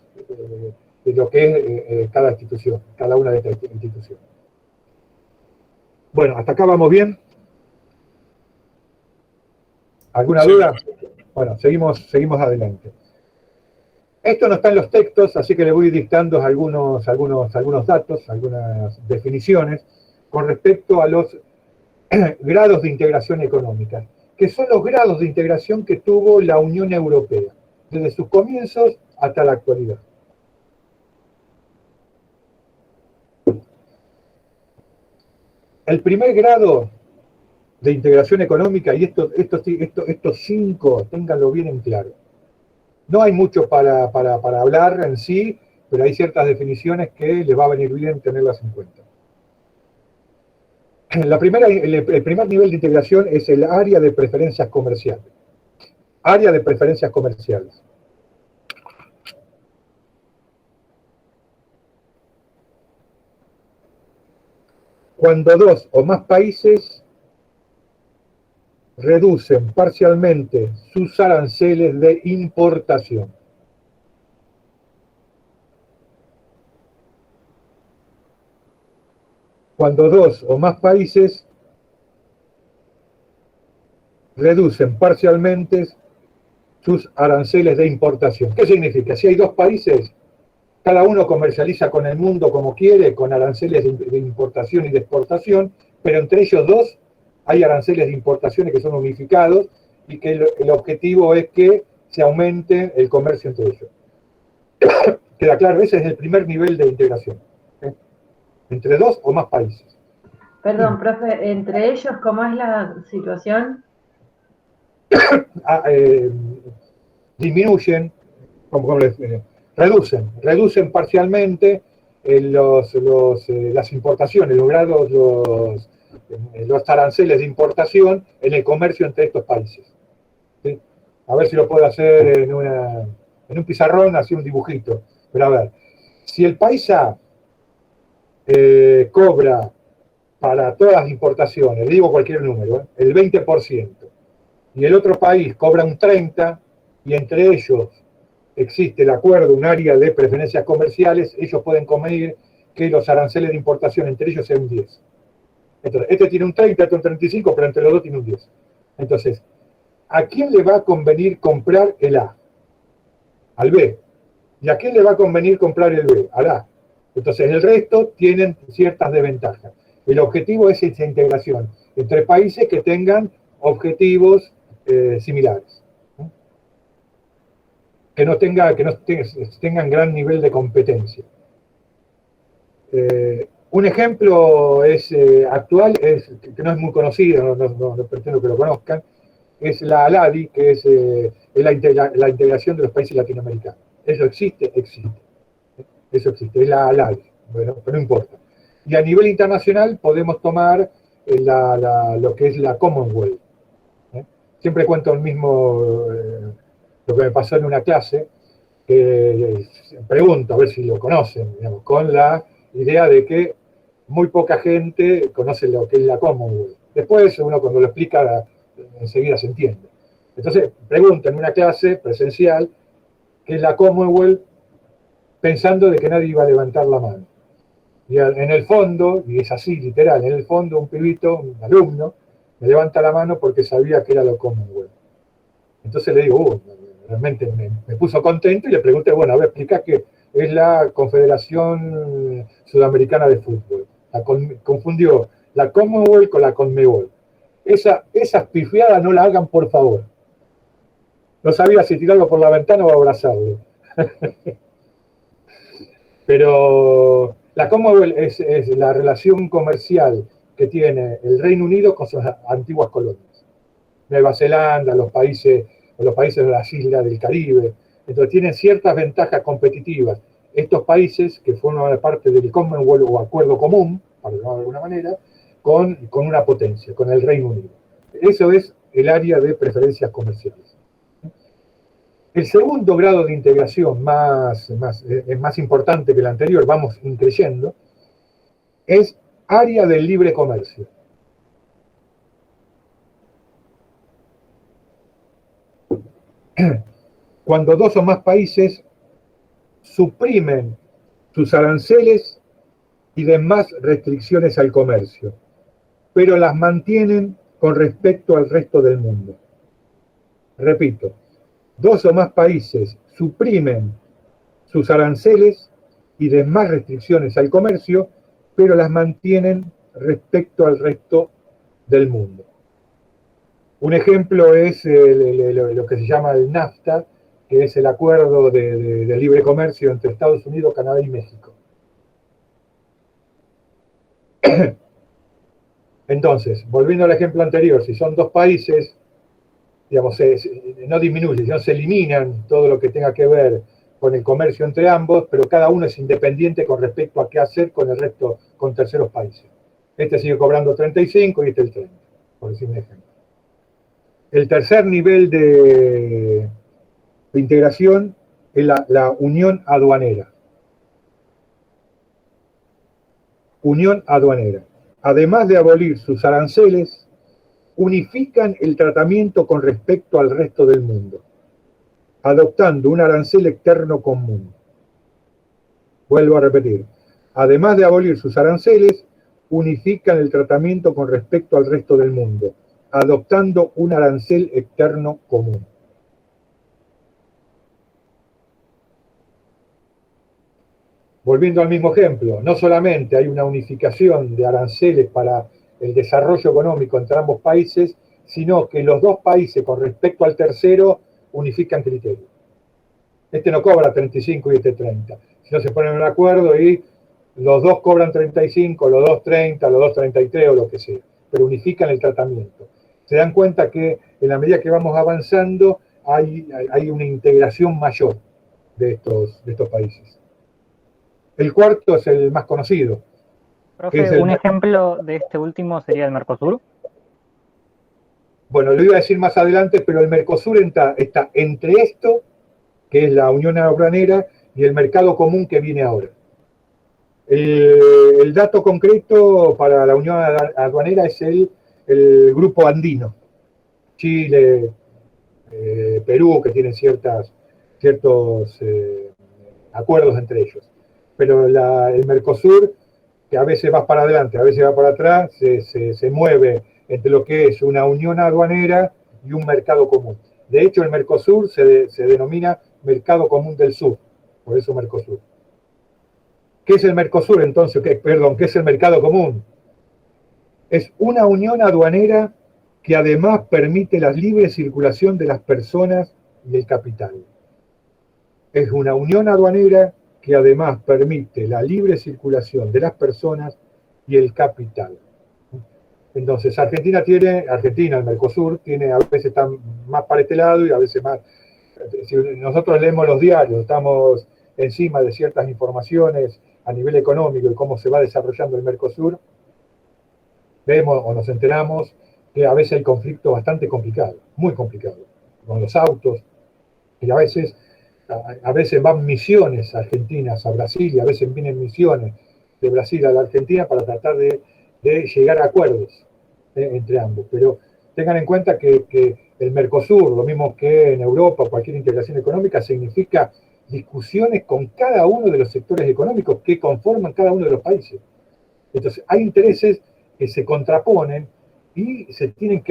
[SPEAKER 1] lo que es cada institución, cada una de estas instituciones. Bueno, hasta acá vamos bien. ¿Alguna duda? Bueno, seguimos adelante. Esto no está en los textos, así que le voy dictando algunos datos, algunas definiciones con respecto a los grados de integración económica, que son los grados de integración que tuvo la Unión Europea, desde sus comienzos hasta la actualidad. El primer grado de integración económica, y estos 5, ténganlo bien en claro. No hay mucho para hablar en sí, pero hay ciertas definiciones que les va a venir bien tenerlas en cuenta. El primer nivel de integración es el área de preferencias comerciales. Área de preferencias comerciales. Cuando 2 o más países reducen parcialmente sus aranceles de importación. Cuando 2 o más países reducen parcialmente sus aranceles de importación. ¿Qué significa? Si hay 2 países, cada uno comercializa con el mundo como quiere, con aranceles de importación y de exportación, pero entre ellos 2 hay aranceles de importaciones que son unificados y que el objetivo es que se aumente el comercio entre ellos. ¿Queda claro? Ese es el primer nivel de integración. Entre 2 o más países.
[SPEAKER 7] Perdón, profe, entre ellos, ¿cómo es la situación?
[SPEAKER 1] Disminuyen, reducen parcialmente las importaciones, los aranceles de importación en el comercio entre estos países. ¿Sí? A ver si lo puedo hacer en un pizarrón, así un dibujito. Pero a ver, si el país A cobra para todas las importaciones, digo cualquier número, el 20%, y el otro país cobra un 30%, y entre ellos existe el acuerdo, un área de preferencias comerciales, ellos pueden convenir que los aranceles de importación entre ellos sean un 10%. Entonces, este tiene un 30%, este un 35%, pero entre los dos tiene un 10%. Entonces, ¿a quién le va a convenir comprar el A? Al B. ¿Y a quién le va a convenir comprar el B? Al A. Entonces, el resto tienen ciertas desventajas. El objetivo es esa integración entre países que tengan objetivos similares. Que no tengan gran nivel de competencia. Un ejemplo actual, que no es muy conocido, no pretendo que lo conozcan, es la ALADI, que es la integración de los países latinoamericanos. ¿Eso existe? Existe. Eso existe, es la ALADI. Bueno, pero no importa. Y a nivel internacional podemos tomar lo que es la Commonwealth. Siempre cuento el mismo, lo que me pasó en una clase, que pregunto a ver si lo conocen, digamos, con la idea de que muy poca gente conoce lo que es la Commonwealth. Después uno cuando lo explica enseguida se entiende. Entonces pregunto en una clase presencial qué es la Commonwealth, pensando de que nadie iba a levantar la mano. Y en el fondo, y es así literal, en el fondo un pibito, un alumno, me levanta la mano porque sabía que era lo Commonwealth. Entonces le digo, realmente me puso contento y le pregunté, bueno, a ver, explica qué es la Confederación Sudamericana de Fútbol. Confundió la Commonwealth con la Conmebol. Esas pifiadas no la hagan, por favor. No sabía si tirarlo por la ventana o abrazarlo. Pero la Commonwealth es la relación comercial que tiene el Reino Unido con sus antiguas colonias. Nueva Zelanda, los países de las islas del Caribe. Entonces tienen ciertas ventajas competitivas. Estos países que forman parte del Commonwealth o acuerdo común, para llamarlo de alguna manera, con una potencia, con el Reino Unido. Eso es el área de preferencias comerciales. El segundo grado de integración, es más importante que el anterior, vamos increyendo, es área del libre comercio. Cuando 2 o más países suprimen sus aranceles y demás restricciones al comercio, pero las mantienen con respecto al resto del mundo. Repito, 2 o más países suprimen sus aranceles y demás restricciones al comercio, pero las mantienen respecto al resto del mundo. Un ejemplo es lo que se llama el NAFTA, que es el acuerdo de libre comercio entre Estados Unidos, Canadá y México. Entonces, volviendo al ejemplo anterior, si son dos países, digamos, no disminuye, sino se eliminan todo lo que tenga que ver con el comercio entre ambos, pero cada uno es independiente con respecto a qué hacer con el resto, con terceros países. Este sigue cobrando 35 y este el 30, por decir un ejemplo. El tercer nivel de integración es la unión aduanera. Unión aduanera. Además de abolir sus aranceles, unifican el tratamiento con respecto al resto del mundo, adoptando un arancel externo común. Vuelvo a repetir. Además de abolir sus aranceles, unifican el tratamiento con respecto al resto del mundo, adoptando un arancel externo común. Volviendo al mismo ejemplo, no solamente hay una unificación de aranceles para el desarrollo económico entre ambos países, sino que los dos países con respecto al tercero unifican criterios. Este no cobra 35 y este 30, sino se ponen en un acuerdo y los dos cobran 35, los dos 30, los dos 33 o lo que sea, pero unifican el tratamiento. Se dan cuenta que en la medida que vamos avanzando hay una integración mayor de estos países. El cuarto es el más conocido.
[SPEAKER 9] Profe, un ejemplo de este último sería el Mercosur.
[SPEAKER 1] Bueno, lo iba a decir más adelante, pero el Mercosur está entre esto, que es la Unión Aduanera, y el mercado común que viene ahora. El dato concreto para la Unión Aduanera es el grupo andino. Chile, Perú, que tienen ciertos acuerdos entre ellos. Pero el Mercosur, que a veces va para adelante, a veces va para atrás, se mueve entre lo que es una unión aduanera y un mercado común. De hecho, el Mercosur se denomina Mercado Común del Sur, por eso Mercosur. ¿Qué es el Mercosur entonces? ¿Qué es el mercado común? Es una unión aduanera que además permite la libre circulación de las personas y el capital. Es una unión aduanera que además permite la libre circulación de las personas y el capital. Entonces, el Mercosur, a veces está más para este lado y a veces más. Si nosotros leemos los diarios, estamos encima de ciertas informaciones a nivel económico y cómo se va desarrollando el Mercosur, vemos o nos enteramos que a veces hay conflictos bastante complicados, muy complicados, con los autos, y a veces van misiones argentinas a Brasil y a veces vienen misiones de Brasil a la Argentina para tratar de llegar a acuerdos entre ambos. Pero tengan en cuenta que el Mercosur, lo mismo que en Europa, cualquier integración económica, significa discusiones con cada uno de los sectores económicos que conforman cada uno de los países. Entonces, hay intereses que se contraponen y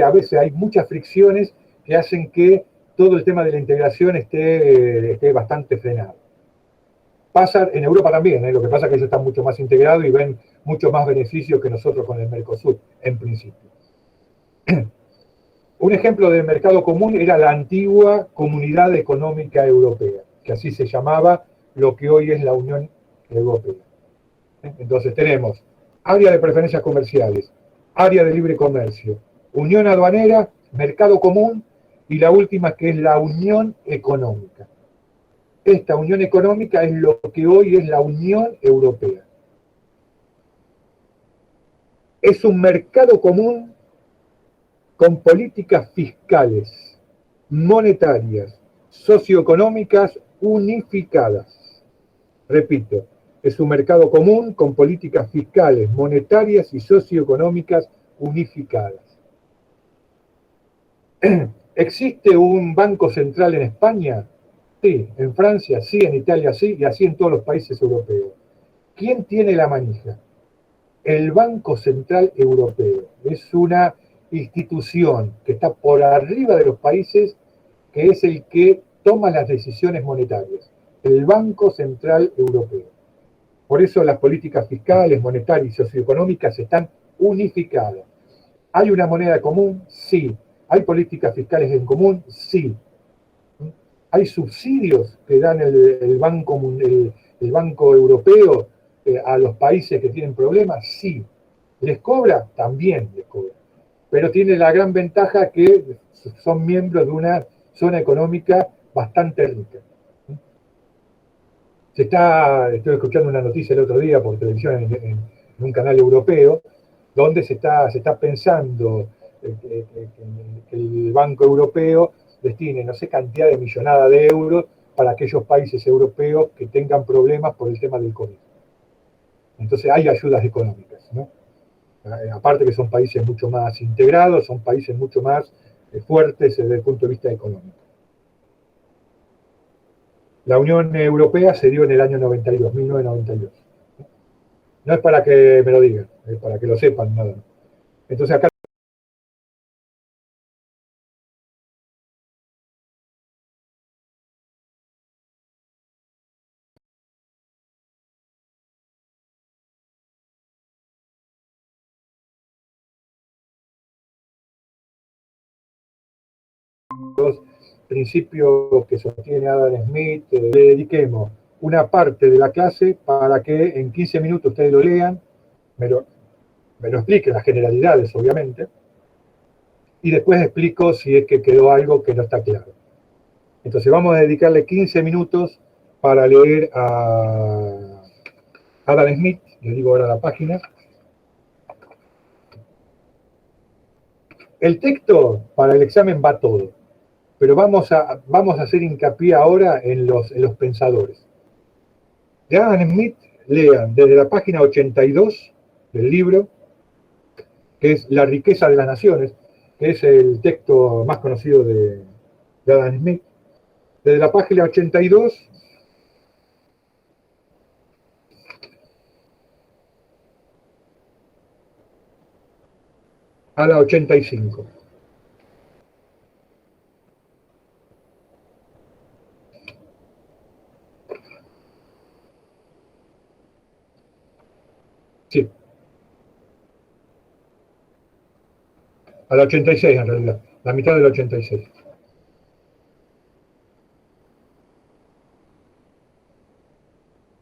[SPEAKER 1] a veces hay muchas fricciones que hacen que todo el tema de la integración esté bastante frenado. Pasa en Europa también, lo que pasa es que ellos están mucho más integrados y ven mucho más beneficios que nosotros con el Mercosur, en principio. Un ejemplo de mercado común era la antigua Comunidad Económica Europea, que así se llamaba lo que hoy es la Unión Europea. Entonces tenemos área de preferencias comerciales, área de libre comercio, unión aduanera, mercado común y la última que es la unión económica. Esta unión económica es lo que hoy es la Unión Europea. Es un mercado común con políticas fiscales, monetarias, socioeconómicas unificadas. Repito, es un mercado común con políticas fiscales, monetarias y socioeconómicas unificadas. ¿Existe un banco central en España? Sí. ¿En Francia? Sí. ¿En Italia? Sí. Y así en todos los países europeos. ¿Quién tiene la manija? El Banco Central Europeo. Es una institución que está por arriba de los países, que es el que toma las decisiones monetarias. El Banco Central Europeo. Por eso las políticas fiscales, monetarias y socioeconómicas están unificadas. ¿Hay una moneda común? Sí. ¿Hay políticas fiscales en común? Sí. ¿Hay subsidios que dan el Banco Europeo a los países que tienen problemas? Sí. ¿Les cobra? También les cobra. Pero tiene la gran ventaja que son miembros de una zona económica bastante rica. Estoy escuchando una noticia el otro día por televisión en un canal europeo, donde se está pensando que el Banco Europeo destine no sé cantidad de millonada de euros para aquellos países europeos que tengan problemas por el tema del COVID. Entonces hay ayudas económicas, ¿no? Aparte que son países mucho más integrados, son países mucho más fuertes desde el punto de vista económico. La Unión Europea se dio en el año 92, 1992. No es para que me lo digan, es para que lo sepan nada más. Entonces acá los principios que sostiene Adam Smith, le dediquemos una parte de la clase para que en 15 minutos ustedes lo lean, me lo expliquen las generalidades, obviamente, y después explico si es que quedó algo que no está claro. Entonces vamos a dedicarle 15 minutos para leer a Adam Smith, le digo ahora la página. El texto para el examen va todo, pero vamos a hacer hincapié ahora en los pensadores. De Adam Smith, lean desde la página 82 del libro, que es La riqueza de las naciones, que es el texto más conocido de Adam Smith. Desde la página 82 a la 85. Sí. A la 86 en realidad, la mitad de la 86.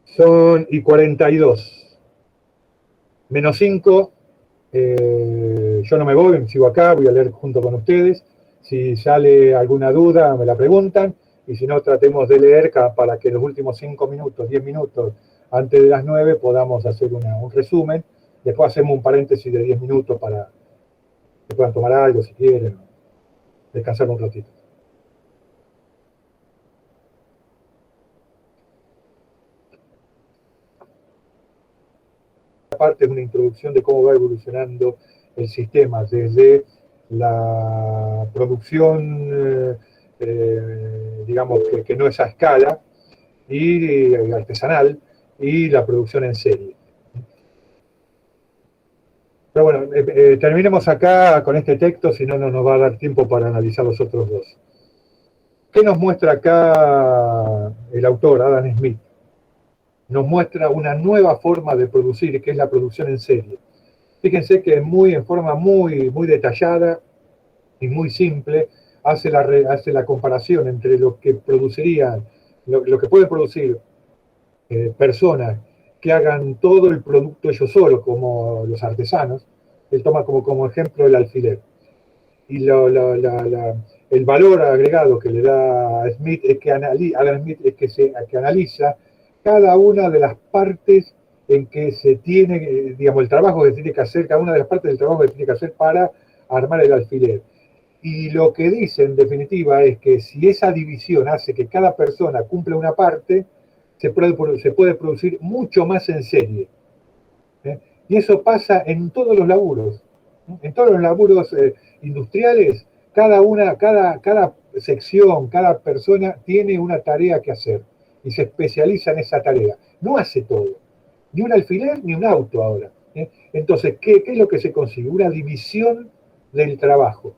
[SPEAKER 1] Son y 42. Menos 5. Yo no me voy, sigo acá, voy a leer junto con ustedes. Si sale alguna duda, me la preguntan. Y si no, tratemos de leer para que los últimos 5 minutos, 10 minutos antes de las 9 podamos hacer un resumen. Después hacemos un paréntesis de 10 minutos para que puedan tomar algo si quieren, descansar un ratito. Parte es una introducción de cómo va evolucionando el sistema desde la producción, digamos, que no es a escala y artesanal, y la producción en serie. Pero bueno, terminemos acá con este texto, si no, no nos va a dar tiempo para analizar los otros dos. ¿Qué nos muestra acá el autor, Adam Smith? Nos muestra una nueva forma de producir, que es la producción en serie. Fíjense que en forma muy detallada y muy simple, hace la comparación entre lo que producirían, lo que pueden producir personas que hagan todo el producto ellos solos, como los artesanos. Él toma como ejemplo el alfiler. Y el valor agregado que le da Smith es que Adam Smith es que analiza cada una de las partes en que se tiene, digamos, el trabajo que tiene que hacer, cada una de las partes del trabajo que tiene que hacer para armar el alfiler. Y lo que dice, en definitiva, es que si esa división hace que cada persona cumpla una parte, se puede producir mucho más en serie. Y eso pasa en todos los laburos. En todos los laburos industriales, cada sección, cada persona tiene una tarea que hacer y se especializa en esa tarea. No hace todo, ni un alfiler ni un auto ahora. Entonces, ¿qué es lo que se consigue? Una división del trabajo.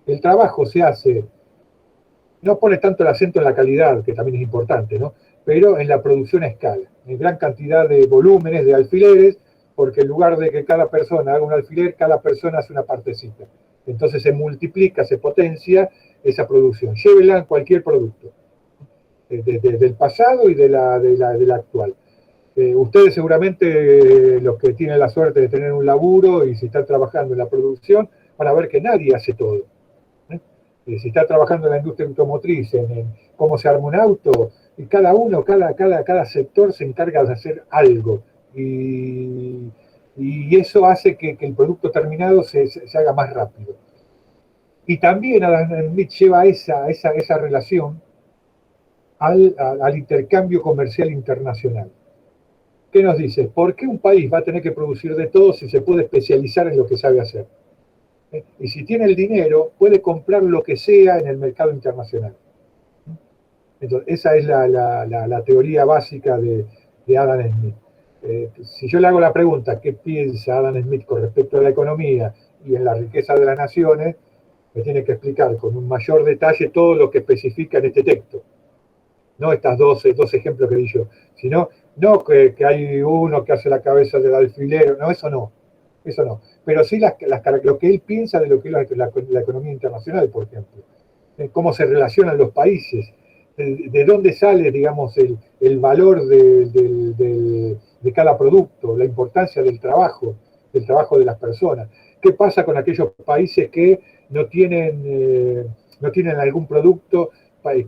[SPEAKER 1] El trabajo se hace, no pone tanto el acento en la calidad, que también es importante, ¿no? Pero en la producción a escala, en gran cantidad de volúmenes de alfileres, porque en lugar de que cada persona haga un alfiler, cada persona hace una partecita. Entonces se multiplica, se potencia esa producción. Llévela en cualquier producto, del pasado y de la actual. Ustedes seguramente, los que tienen la suerte de tener un laburo y si están trabajando en la producción, van a ver que nadie hace todo. Si está trabajando en la industria automotriz, en cómo se arma un auto, y cada uno, cada sector se encarga de hacer algo. Y eso hace que el producto terminado se haga más rápido. Y también Adam Smith lleva esa relación al intercambio comercial internacional. ¿Qué nos dice? ¿Por qué un país va a tener que producir de todo si se puede especializar en lo que sabe hacer? Y si tiene el dinero, puede comprar lo que sea en el mercado internacional. Entonces, esa es la teoría básica de Adam Smith. Si yo le hago la pregunta, ¿qué piensa Adam Smith con respecto a la economía y en la riqueza de las naciones? Me tiene que explicar con un mayor detalle todo lo que especifica en este texto. No estas dos ejemplos que di yo, sino no que hay uno que hace la cabeza del alfilero, no, eso no. Pero sí lo que él piensa de lo que es la economía internacional, por ejemplo. Cómo se relacionan los países, de dónde sale, digamos, el valor de cada producto, la importancia del trabajo de las personas. ¿Qué pasa con aquellos países que no tienen algún producto?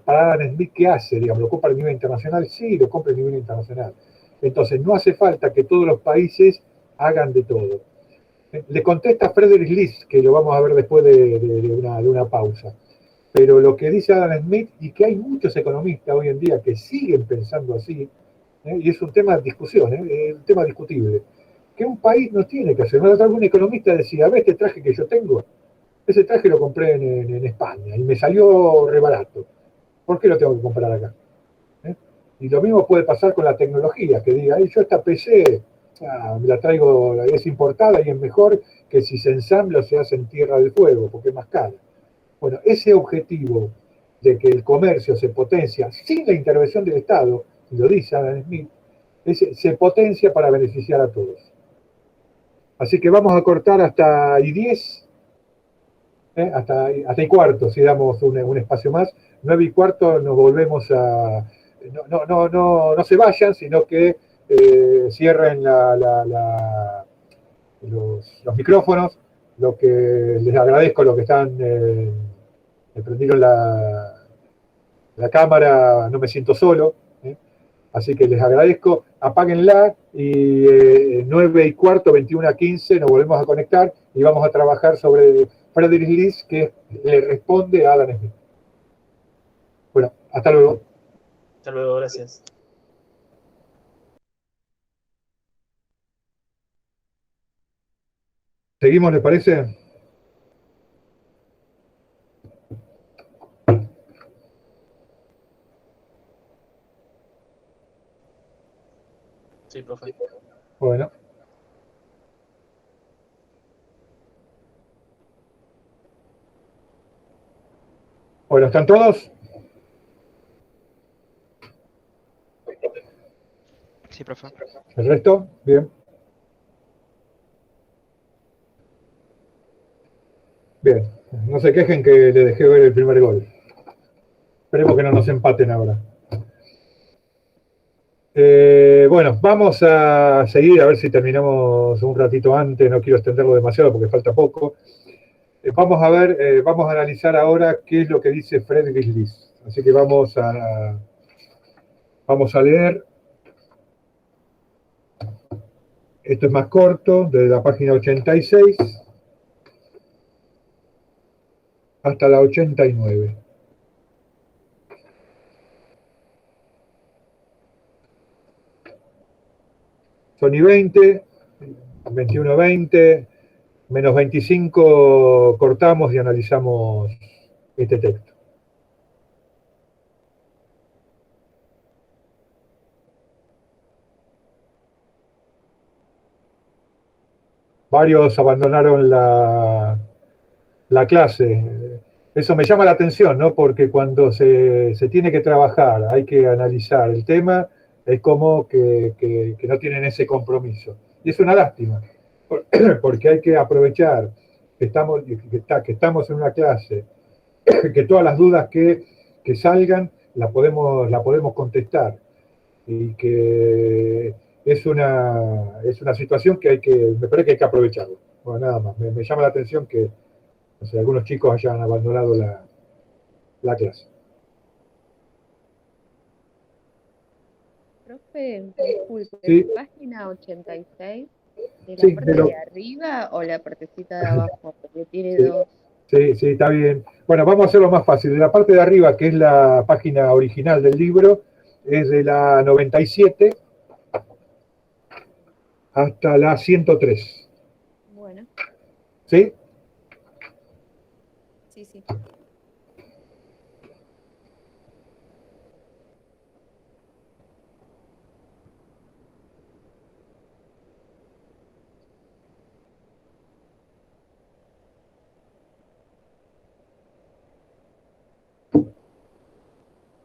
[SPEAKER 1] Para Adam Smith, ¿qué hace? Digamos, ¿lo compra a nivel internacional? Sí, lo compra a nivel internacional. Entonces, no hace falta que todos los países hagan de todo. Le contesta Friedrich List, que lo vamos a ver después de una pausa. Pero lo que dice Adam Smith, y que hay muchos economistas hoy en día que siguen pensando así, y es un tema de discusión, un tema discutible, que un país no tiene que hacer. Algún economista decía, ¿ves este traje que yo tengo? Ese traje lo compré en España y me salió re barato. ¿Por qué lo tengo que comprar acá? Y lo mismo puede pasar con la tecnología, que diga, yo esta PC me la traigo, es importada y es mejor que si se ensambla o se hace en Tierra del Fuego, porque es más cara. Bueno, ese objetivo de que el comercio se potencia sin la intervención del Estado, y lo dice Adam Smith, se potencia para beneficiar a todos. Así que vamos a cortar hasta I10, hasta I4, si damos un espacio más. 9:15 nos volvemos a... No se vayan, sino que cierren los micrófonos. Lo que les agradezco, lo que están... me prendieron la cámara, no me siento solo. Así que les agradezco. Apáguenla y 9:15, 21:15 nos volvemos a conectar y vamos a trabajar sobre Friedrich List, que le responde a Adam Smith. Bueno, hasta luego.
[SPEAKER 4] Hasta luego, gracias.
[SPEAKER 1] ¿Seguimos, les parece?
[SPEAKER 4] Sí, profe.
[SPEAKER 1] Bueno. Bueno, ¿están todos?
[SPEAKER 10] Sí, profe.
[SPEAKER 1] ¿El resto? Bien. Bien. No se quejen que le dejé ver el primer gol. Esperemos que no nos empaten ahora. Bueno, vamos a seguir a ver si terminamos un ratito antes. No quiero extenderlo demasiado porque falta poco. Vamos a ver, vamos a analizar ahora qué es lo que dice Friedrich List. Así que vamos a leer. Esto es más corto, desde la página 86 hasta la 89. Son y 20, 21, 20, menos 25 cortamos y analizamos este texto. Varios abandonaron la clase. Eso me llama la atención, ¿no? Porque cuando se tiene que trabajar, hay que analizar el tema, es como que no tienen ese compromiso. Y es una lástima, porque hay que aprovechar que estamos en una clase, que todas las dudas que salgan las podemos contestar, y que es una situación que me parece que hay que aprovecharlo. Bueno, nada más. Me llama la atención que no sé, algunos chicos hayan abandonado la clase.
[SPEAKER 10] Profe, disculpe,
[SPEAKER 1] Sí.
[SPEAKER 10] página 86, ¿de la
[SPEAKER 1] Sí,
[SPEAKER 10] parte de arriba o la partecita de abajo? Porque tiene
[SPEAKER 1] Sí.
[SPEAKER 10] dos.
[SPEAKER 1] Sí, está bien. Bueno, vamos a hacerlo más fácil. De la parte de arriba, que es la página original del libro, es de la 97 hasta la 103.
[SPEAKER 10] Bueno,
[SPEAKER 1] ¿Sí?
[SPEAKER 10] sí.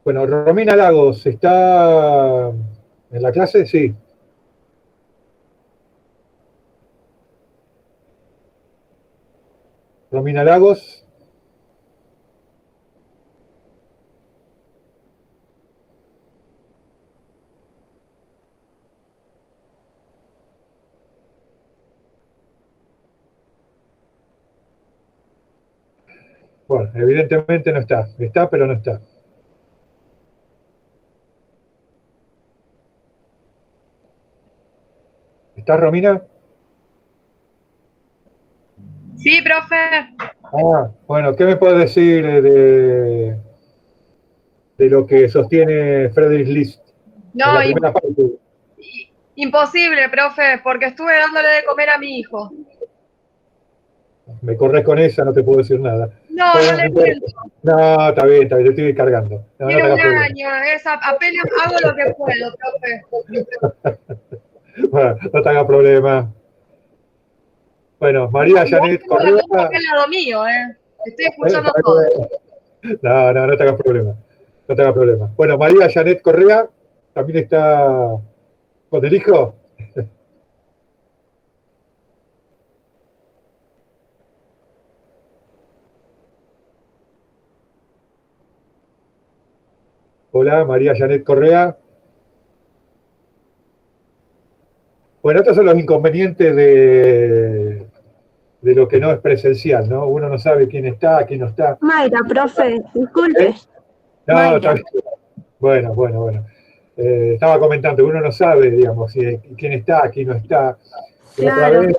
[SPEAKER 1] Bueno, Romina Lagos, ¿está en la clase? Sí. Romina Lagos. Bueno, evidentemente no está. Está, pero no está. ¿Está Romina?
[SPEAKER 3] Sí, profe.
[SPEAKER 1] Bueno, ¿qué me puede decir de lo que sostiene Friedrich List en
[SPEAKER 3] No,
[SPEAKER 1] la primera parte?
[SPEAKER 3] imposible, profe, porque estuve dándole de comer a mi hijo.
[SPEAKER 1] Me corres con esa, no te puedo decir nada.
[SPEAKER 3] No,
[SPEAKER 1] Bueno,
[SPEAKER 3] no le
[SPEAKER 1] importa.
[SPEAKER 3] miento.
[SPEAKER 1] No, está bien, te estoy cargando. No
[SPEAKER 3] Tiene
[SPEAKER 1] te
[SPEAKER 3] un
[SPEAKER 1] hagas problema.
[SPEAKER 3] año, apenas hago lo que puedo, profe.
[SPEAKER 1] Bueno, no te hagas problema. Bueno, María Janet Correa.
[SPEAKER 3] No al lado mío, estoy escuchando todo.
[SPEAKER 1] No te hagas problema. No te hagas problema. Bueno, María Janet Correa también está con el hijo. Hola, María Janet Correa. Bueno, estos son los inconvenientes de lo que no es presencial, ¿no? Uno no sabe quién está, quién no está.
[SPEAKER 11] Mayra, profe, disculpe.
[SPEAKER 1] No,
[SPEAKER 11] Mayra.
[SPEAKER 1] está bien. Bueno. Estaba comentando, uno no sabe, digamos, quién está, quién no está. Pero
[SPEAKER 11] Claro.
[SPEAKER 1] otra vez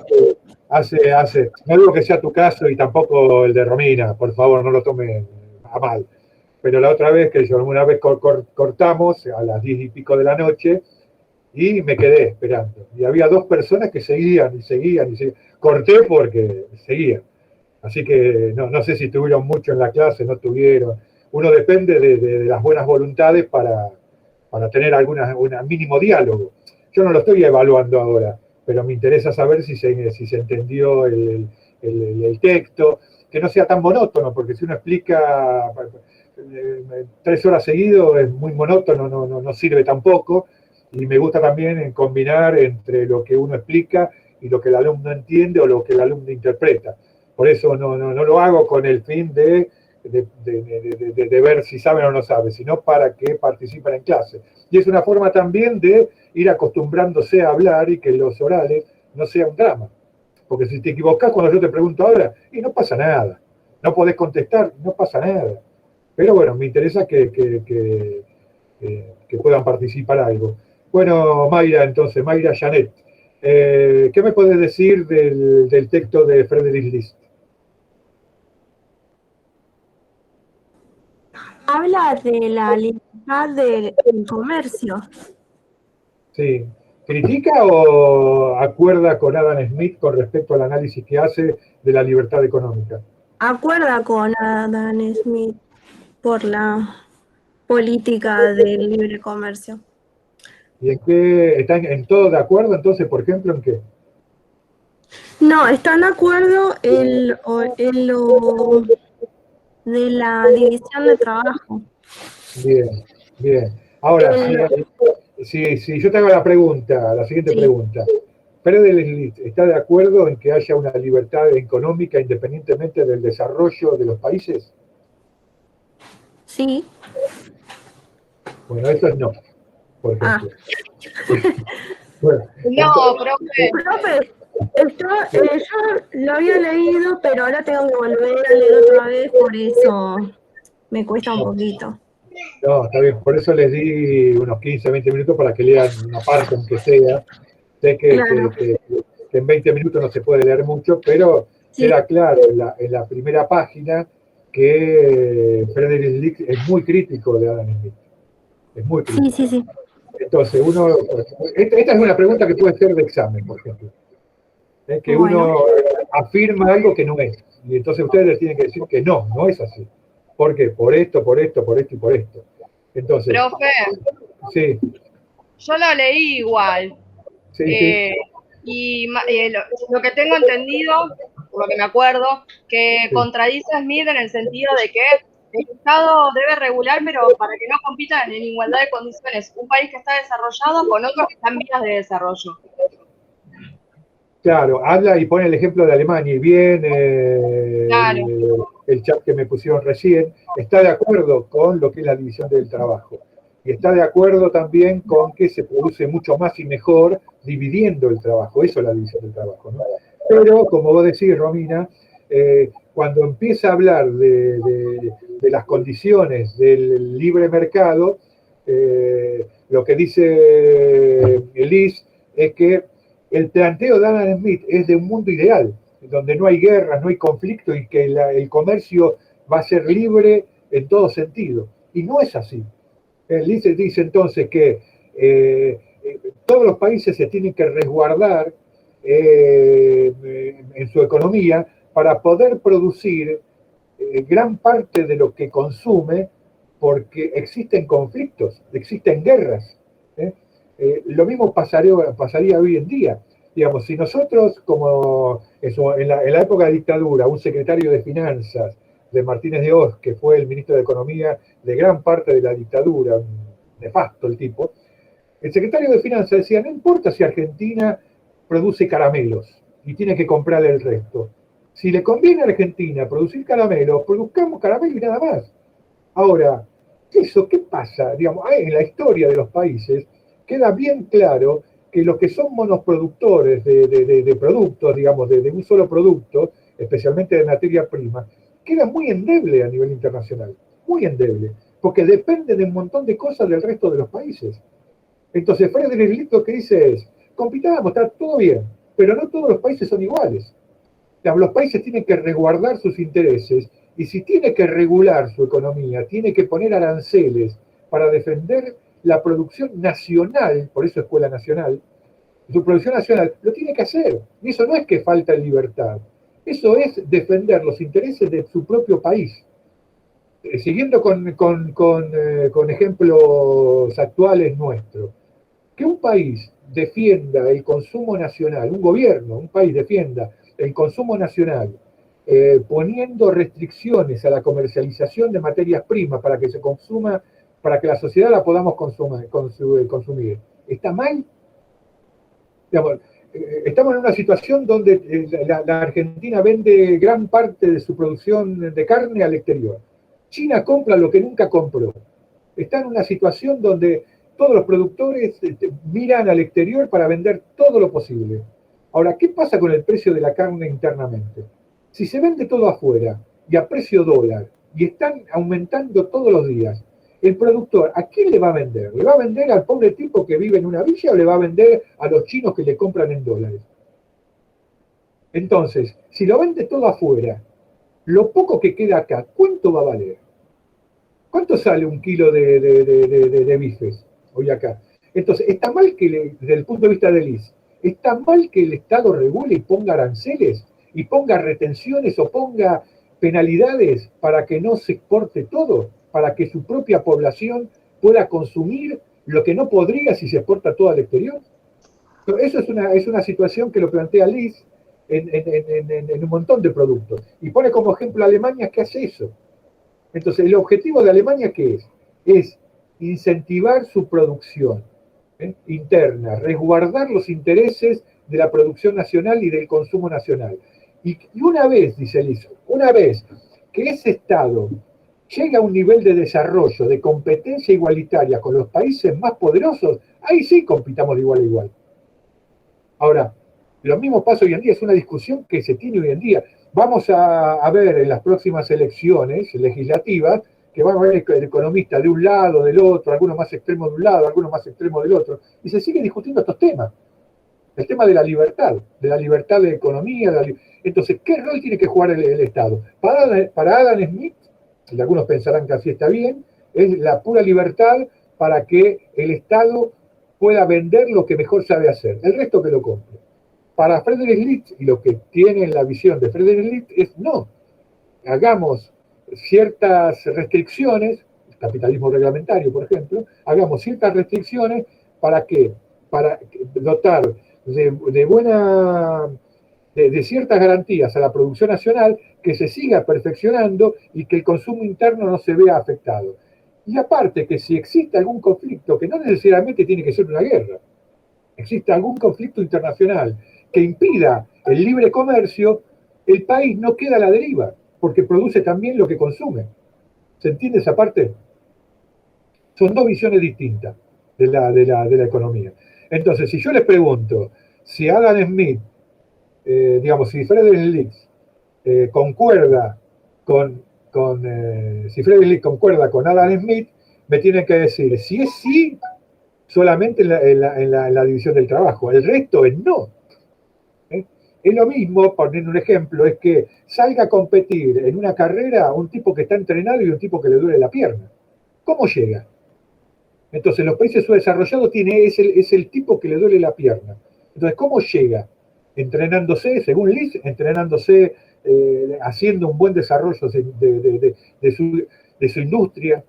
[SPEAKER 1] no digo que sea tu caso y tampoco el de Romina, por favor, no lo tome a mal. Pero la otra vez que alguna vez cortamos a las 10 y pico de la noche y me quedé esperando. Y había dos personas que seguían. Corté porque seguían. Así que no sé si tuvieron mucho en la clase, no tuvieron. Uno depende de las buenas voluntades para tener un mínimo diálogo. Yo no lo estoy evaluando ahora, pero me interesa saber si se entendió el texto, que no sea tan monótono, porque si uno explica 3 horas seguido es muy monótono, no sirve tampoco, y me gusta también combinar entre lo que uno explica y lo que el alumno entiende o lo que el alumno interpreta. Por eso no lo hago con el fin de ver si saben o no saben, sino para que participen en clase. Y es una forma también de ir acostumbrándose a hablar y que los orales no sea un drama. Porque si te equivocás cuando yo te pregunto ahora, y no pasa nada. No podés contestar, no pasa nada. Pero bueno, me interesa que puedan participar algo. Bueno, Mayra, entonces, Mayra Janet, ¿qué me puedes decir del texto de Friedrich List?
[SPEAKER 11] Habla de la libertad del comercio.
[SPEAKER 1] Sí. ¿Critica o acuerda con Adam Smith con respecto al análisis que hace de la libertad económica?
[SPEAKER 11] Acuerda con Adam Smith por la política del libre comercio.
[SPEAKER 1] ¿Y en qué? ¿Están en todo de acuerdo? Entonces, por ejemplo, ¿en qué?
[SPEAKER 11] No, están de acuerdo en lo de la división de trabajo.
[SPEAKER 1] Bien. Ahora, si yo te hago la siguiente pregunta. ¿Friedrich List está de acuerdo en que haya una libertad económica independientemente del desarrollo de los países?
[SPEAKER 11] Sí.
[SPEAKER 1] Bueno, eso es no, por ejemplo. Bueno,
[SPEAKER 3] No, profe.
[SPEAKER 11] Profe, yo lo había leído, pero ahora tengo que volver a leer otra vez, por eso me cuesta un poquito.
[SPEAKER 1] no, está bien, por eso les di unos 15, 20 minutos para que lean una parte, aunque sea. Sé
[SPEAKER 11] Claro.
[SPEAKER 1] que en 20 minutos no se puede leer mucho, pero
[SPEAKER 11] Sí.
[SPEAKER 1] queda claro en la primera página que Friedrich List es muy crítico de Adam Smith. Es muy crítico.
[SPEAKER 11] Sí, sí, sí.
[SPEAKER 1] Entonces, esta es una pregunta que puede ser de examen, por ejemplo. Es que
[SPEAKER 11] Bueno.
[SPEAKER 1] uno afirma algo que no es. Y entonces ustedes les tienen que decir que no es así. ¿Por qué? Por esto, por esto, por esto y por esto. Entonces,
[SPEAKER 3] Profe,
[SPEAKER 1] sí,
[SPEAKER 3] yo lo leí igual.
[SPEAKER 1] sí.
[SPEAKER 3] Y lo que tengo entendido, por lo que me acuerdo, que
[SPEAKER 1] Sí.
[SPEAKER 3] contradice a Smith en el sentido de que el Estado debe regular, pero para que no compitan en igualdad de condiciones un país que está desarrollado con otros que están en vías de desarrollo.
[SPEAKER 1] Claro, habla y pone el ejemplo de Alemania y bien
[SPEAKER 3] Claro.
[SPEAKER 1] el chat que me pusieron recién, está de acuerdo con lo que es la división del trabajo. Y está de acuerdo también con que se produce mucho más y mejor dividiendo el trabajo. Eso es la división del trabajo, ¿no? Pero, como vos decís, Romina, cuando empieza a hablar de las condiciones del libre mercado, lo que dice Liz es que el planteo de Adam Smith es de un mundo ideal, donde no hay guerras, no hay conflicto y que el comercio va a ser libre en todo sentido. Y no es así. Liz dice entonces que todos los países se tienen que resguardar en su economía para poder producir gran parte de lo que consume, porque existen conflictos, existen guerras. Lo mismo pasaría hoy en día. Digamos, si nosotros, como en la época de dictadura, un secretario de Finanzas de Martínez de Oz, que fue el ministro de Economía de gran parte de la dictadura, nefasto el tipo, el secretario de Finanzas decía, no importa si Argentina produce caramelos y tiene que comprarle el resto. Si le conviene a Argentina producir caramelos, produzcamos caramelos y nada más. Ahora, ¿qué pasa? Digamos, en la historia de los países queda bien claro que los que son monoproductores de productos, digamos, de un solo producto, especialmente de materia prima, queda muy endeble a nivel internacional, muy endeble, porque depende de un montón de cosas del resto de los países. Entonces, Friedrich List lo que dice es, compitamos, está todo bien, pero no todos los países son iguales. Los países tienen que resguardar sus intereses y si tiene que regular su economía, tiene que poner aranceles para defender la producción nacional, por eso Escuela Nacional, su producción nacional, lo tiene que hacer. Y eso no es que falta libertad, eso es defender los intereses de su propio país. Siguiendo con ejemplos actuales nuestros, que un país defienda el consumo nacional, un gobierno, un país defienda el consumo nacional, poniendo restricciones a la comercialización de materias primas para que se consuma, para que la sociedad la podamos consumir. ¿Está mal? Digamos, estamos en una situación donde la Argentina vende gran parte de su producción de carne al exterior. China compra lo que nunca compró. Está en una situación donde todos los productores miran al exterior para vender todo lo posible. Ahora, ¿qué pasa con el precio de la carne internamente? Si se vende todo afuera y a precio dólar y están aumentando todos los días, el productor, ¿a quién le va a vender? ¿Le va a vender al pobre tipo que vive en una villa o le va a vender a los chinos que le compran en dólares? Entonces, si lo vende todo afuera, lo poco que queda acá, ¿cuánto va a valer? ¿Cuánto sale un kilo de bifes hoy acá? Entonces, está mal que, desde el punto de vista de Liz, está mal que el Estado regule y ponga aranceles, y ponga retenciones o ponga penalidades para que no se exporte todo, para que su propia población pueda consumir lo que no podría si se exporta todo al exterior. Eso es una situación que lo plantea Liz en un montón de productos. Y pone como ejemplo a Alemania que hace eso. Entonces, el objetivo de Alemania, ¿qué es? Es incentivar su producción interna, resguardar los intereses de la producción nacional y del consumo nacional. Y una vez, dice Liz, una vez que ese Estado llega a un nivel de desarrollo, de competencia igualitaria con los países más poderosos, ahí sí compitamos de igual a igual. Ahora, lo mismo pasa hoy en día, es una discusión que se tiene hoy en día. Vamos a ver en las próximas elecciones legislativas que van a haber economistas de un lado, del otro, algunos más extremos de un lado, algunos más extremos del otro, y se sigue discutiendo estos temas. El tema de la libertad de economía. Entonces, ¿qué rol tiene que jugar el Estado? Para Adam Smith, y algunos pensarán que así está bien, es la pura libertad para que el Estado pueda vender lo que mejor sabe hacer, el resto que lo compre. Para Friedrich List, y lo que tiene en la visión de Friedrich List es no, hagamos ciertas restricciones, el capitalismo reglamentario, por ejemplo, hagamos ciertas restricciones para dotar de ciertas garantías a la producción nacional, que se siga perfeccionando y que el consumo interno no se vea afectado. Y aparte que si existe algún conflicto, que no necesariamente tiene que ser una guerra, existe algún conflicto internacional que impida el libre comercio, el país no queda a la deriva, porque produce también lo que consume. ¿Se entiende esa parte? Son dos visiones distintas de la economía. Entonces, si yo les pregunto si Adam Smith, si Friedrich List concuerda si Friedrich List concuerda con Adam Smith, me tienen que decir si es sí, solamente en la división del trabajo, el resto es no. Es lo mismo, poniendo un ejemplo, es que salga a competir en una carrera un tipo que está entrenado y un tipo que le duele la pierna. ¿Cómo llega? Entonces, en los países subdesarrollados es el tipo que le duele la pierna. Entonces, ¿cómo llega? Entrenándose, según Liz, haciendo un buen desarrollo de su industria.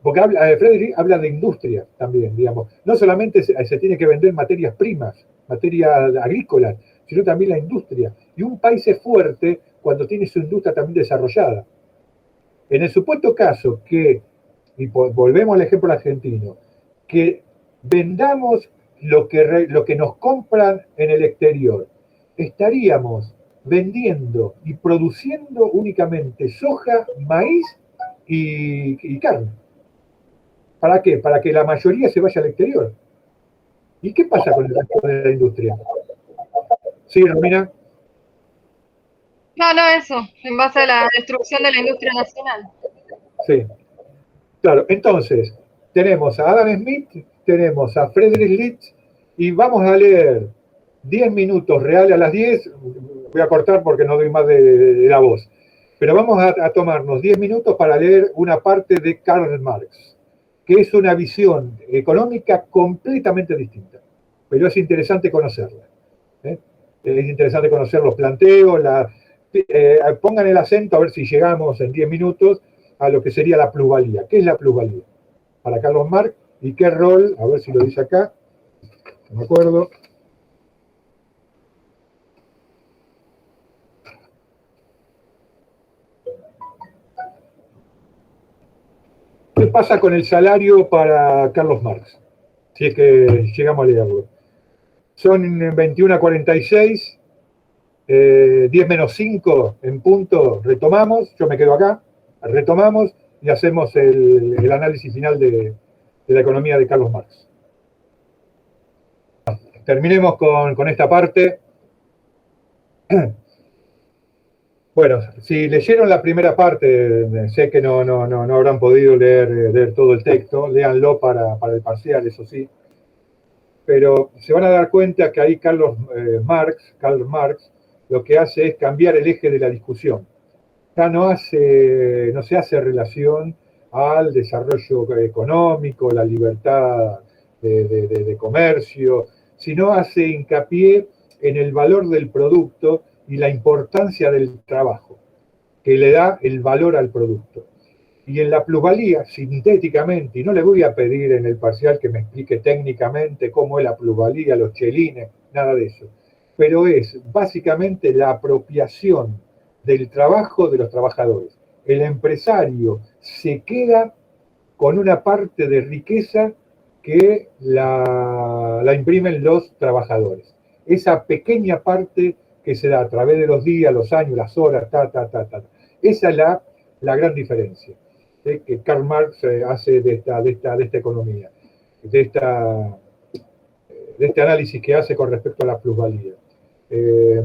[SPEAKER 1] Porque Friedrich habla de industria también, digamos. No solamente se tiene que vender materias primas, materias agrícolas, sino también la industria. Y un país es fuerte cuando tiene su industria también desarrollada. En el supuesto caso y volvemos al ejemplo argentino, que vendamos lo que nos compran en el exterior, estaríamos vendiendo y produciendo únicamente soja, maíz y carne. ¿Para qué? Para que la mayoría se vaya al exterior. ¿Y qué pasa con el resto de la industria? Sí, Romina.
[SPEAKER 3] No, eso, en base a la destrucción de la industria nacional.
[SPEAKER 1] Sí, claro. Entonces, tenemos a Adam Smith, tenemos a Friedrich List, y vamos a leer 10 minutos reales a las 10, voy a cortar porque no doy más de la voz, pero vamos a tomarnos 10 minutos para leer una parte de Karl Marx, que es una visión económica completamente distinta, pero es interesante conocerla. Es interesante conocer los planteos, pongan el acento a ver si llegamos en 10 minutos a lo que sería la plusvalía. ¿Qué es la plusvalía? Para Carlos Marx, y qué rol, a ver si lo dice acá, no me acuerdo. ¿Qué pasa con el salario para Carlos Marx? Si es que llegamos a leerlo. Son 21:46, 10 menos 5 en punto, retomamos, yo me quedo acá, retomamos y hacemos el análisis final de la economía de Carlos Marx. Terminemos con esta parte. Bueno, si leyeron la primera parte, sé que no habrán podido leer todo el texto, léanlo para el parcial, eso sí, pero se van a dar cuenta que ahí Karl Marx, lo que hace es cambiar el eje de la discusión. Ya no se hace relación al desarrollo económico, la libertad de comercio, sino hace hincapié en el valor del producto y la importancia del trabajo, que le da el valor al producto. Y en la plusvalía, sintéticamente, y no le voy a pedir en el parcial que me explique técnicamente cómo es la plusvalía, los chelines, nada de eso, pero es básicamente la apropiación del trabajo de los trabajadores. El empresario se queda con una parte de riqueza que la imprimen los trabajadores. Esa pequeña parte que se da a través de los días, los años, las horas, Esa es la gran diferencia que Karl Marx hace de esta economía, de esta este análisis que hace con respecto a la plusvalía.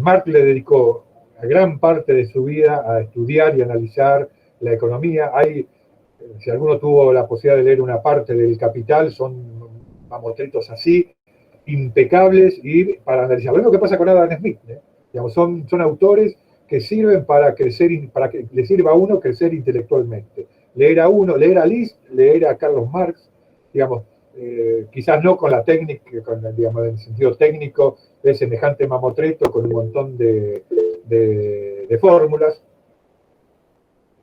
[SPEAKER 1] Marx le dedicó gran parte de su vida a estudiar y analizar la economía. Si alguno tuvo la posibilidad de leer una parte del Capital, son mamotretos así, impecables, y para analizar. Lo mismo que pasa con Adam Smith, digamos, son autores que sirven para crecer, para que le sirva a uno crecer intelectualmente. Leer a Liszt, leer a Carlos Marx, digamos, quizás no con la técnica, digamos, en el sentido técnico, de semejante mamotreto con un montón de fórmulas.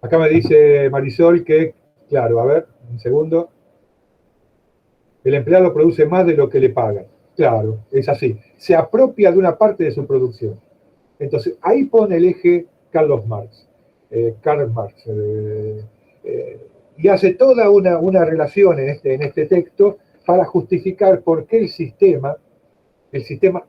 [SPEAKER 1] Acá me dice Marisol que, claro, a ver, un segundo. El empleado produce más de lo que le pagan. Claro, es así. Se apropia de una parte de su producción. Entonces, ahí pone el eje Karl Marx. Y hace toda una relación en este texto para justificar por qué el sistema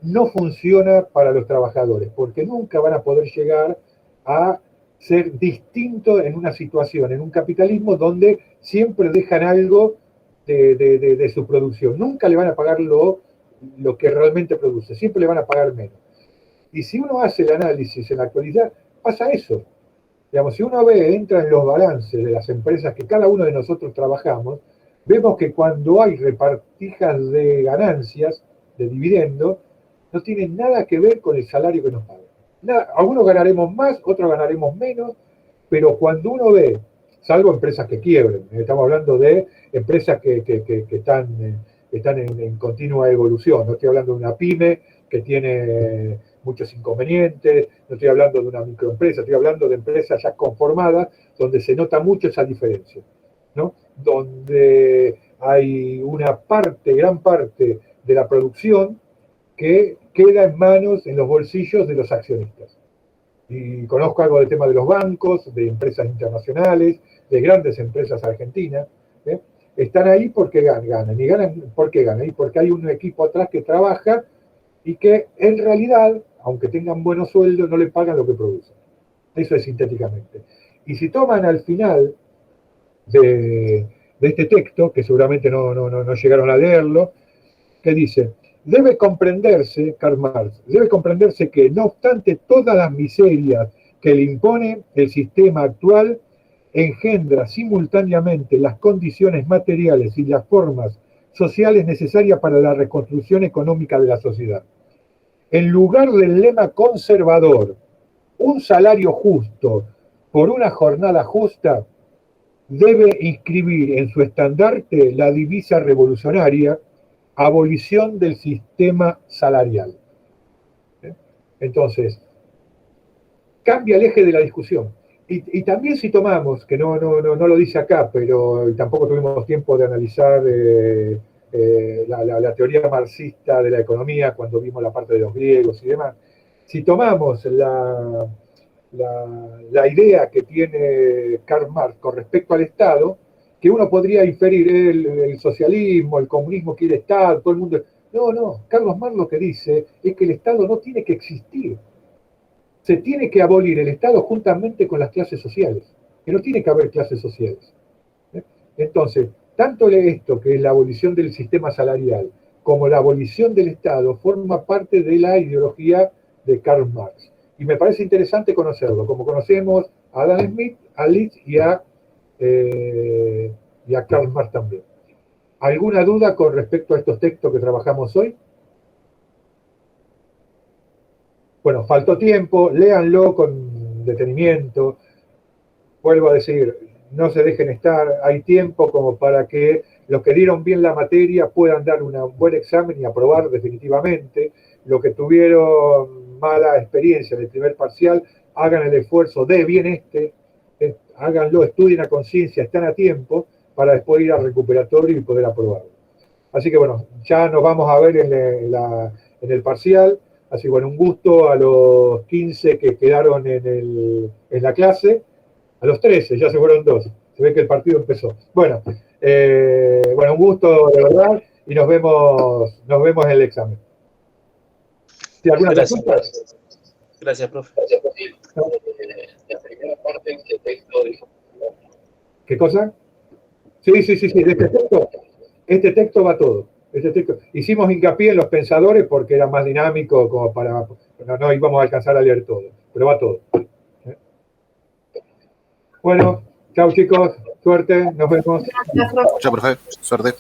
[SPEAKER 1] no funciona para los trabajadores, porque nunca van a poder llegar a ser distintos en una situación, en un capitalismo donde siempre dejan algo de su producción. Nunca le van a pagar lo que realmente produce, siempre le van a pagar menos. Y si uno hace el análisis en la actualidad, pasa eso. Digamos, si uno entra en los balances de las empresas que cada uno de nosotros trabajamos, vemos que cuando hay repartijas de ganancias, de dividendos, no tienen nada que ver con el salario que nos pagan. Algunos ganaremos más, otros ganaremos menos, pero cuando uno ve, salvo empresas que quiebren, estamos hablando de empresas que están en continua evolución, no estoy hablando de una pyme que tiene muchos inconvenientes, no estoy hablando de una microempresa, estoy hablando de empresas ya conformadas, donde se nota mucho esa diferencia, ¿no? Donde hay gran parte de la producción que queda en los bolsillos de los accionistas. Y conozco algo del tema de los bancos, de empresas internacionales, de grandes empresas argentinas. Están ahí porque ganan. ¿Y ganan por qué ganan? Y porque hay un equipo atrás que trabaja y que en realidad, aunque tengan buenos sueldos, no le pagan lo que producen. Eso es sintéticamente. Y si toman al final de este texto, que seguramente no llegaron a leerlo, que dice: debe comprenderse, Karl Marx, debe comprenderse que no obstante todas las miserias que le impone el sistema actual, engendra simultáneamente las condiciones materiales y las formas sociales necesarias para la reconstrucción económica de la sociedad. En lugar del lema conservador, un salario justo por una jornada justa, debe inscribir en su estandarte la divisa revolucionaria: abolición del sistema salarial. Entonces, cambia el eje de la discusión. Y también si tomamos, que no lo dice acá, pero tampoco tuvimos tiempo de analizar la teoría marxista de la economía cuando vimos la parte de los griegos y demás, si tomamos la idea que tiene Karl Marx con respecto al Estado, que uno podría inferir el socialismo, el comunismo quiere Estado, todo el mundo... No, Carlos Marx lo que dice es que el Estado no tiene que existir. Se tiene que abolir el Estado juntamente con las clases sociales, que no tiene que haber clases sociales. Entonces, tanto esto, que es la abolición del sistema salarial, como la abolición del Estado, forma parte de la ideología de Karl Marx. Y me parece interesante conocerlo, como conocemos a Adam Smith, a Liszt y a Karl Marx también. ¿Alguna duda con respecto a estos textos que trabajamos hoy? Bueno, faltó tiempo, léanlo con detenimiento. Vuelvo a decir, no se dejen estar, hay tiempo como para que los que dieron bien la materia puedan dar un buen examen y aprobar definitivamente. Los que tuvieron mala experiencia en el primer parcial, hagan el esfuerzo de bien háganlo, estudien a conciencia, están a tiempo para después ir al recuperatorio y poder aprobarlo. Así que bueno, ya nos vamos a ver en el parcial. Así que bueno, un gusto a los 15 que quedaron en la clase, a los 13, ya se fueron 2. Se ve que el partido empezó. Bueno, un gusto de verdad y nos vemos en el examen. ¿Sí, alguna pregunta?
[SPEAKER 4] Gracias, profe.
[SPEAKER 1] La primera parte de este texto dijo... ¿Qué cosa? Sí, de este texto va todo. Hicimos hincapié en los pensadores porque era más dinámico, como para... No íbamos a alcanzar a leer todo, pero va todo. Bueno, chao chicos, suerte, nos vemos.
[SPEAKER 3] Gracias, profe.
[SPEAKER 12] Chao, profe. Suerte.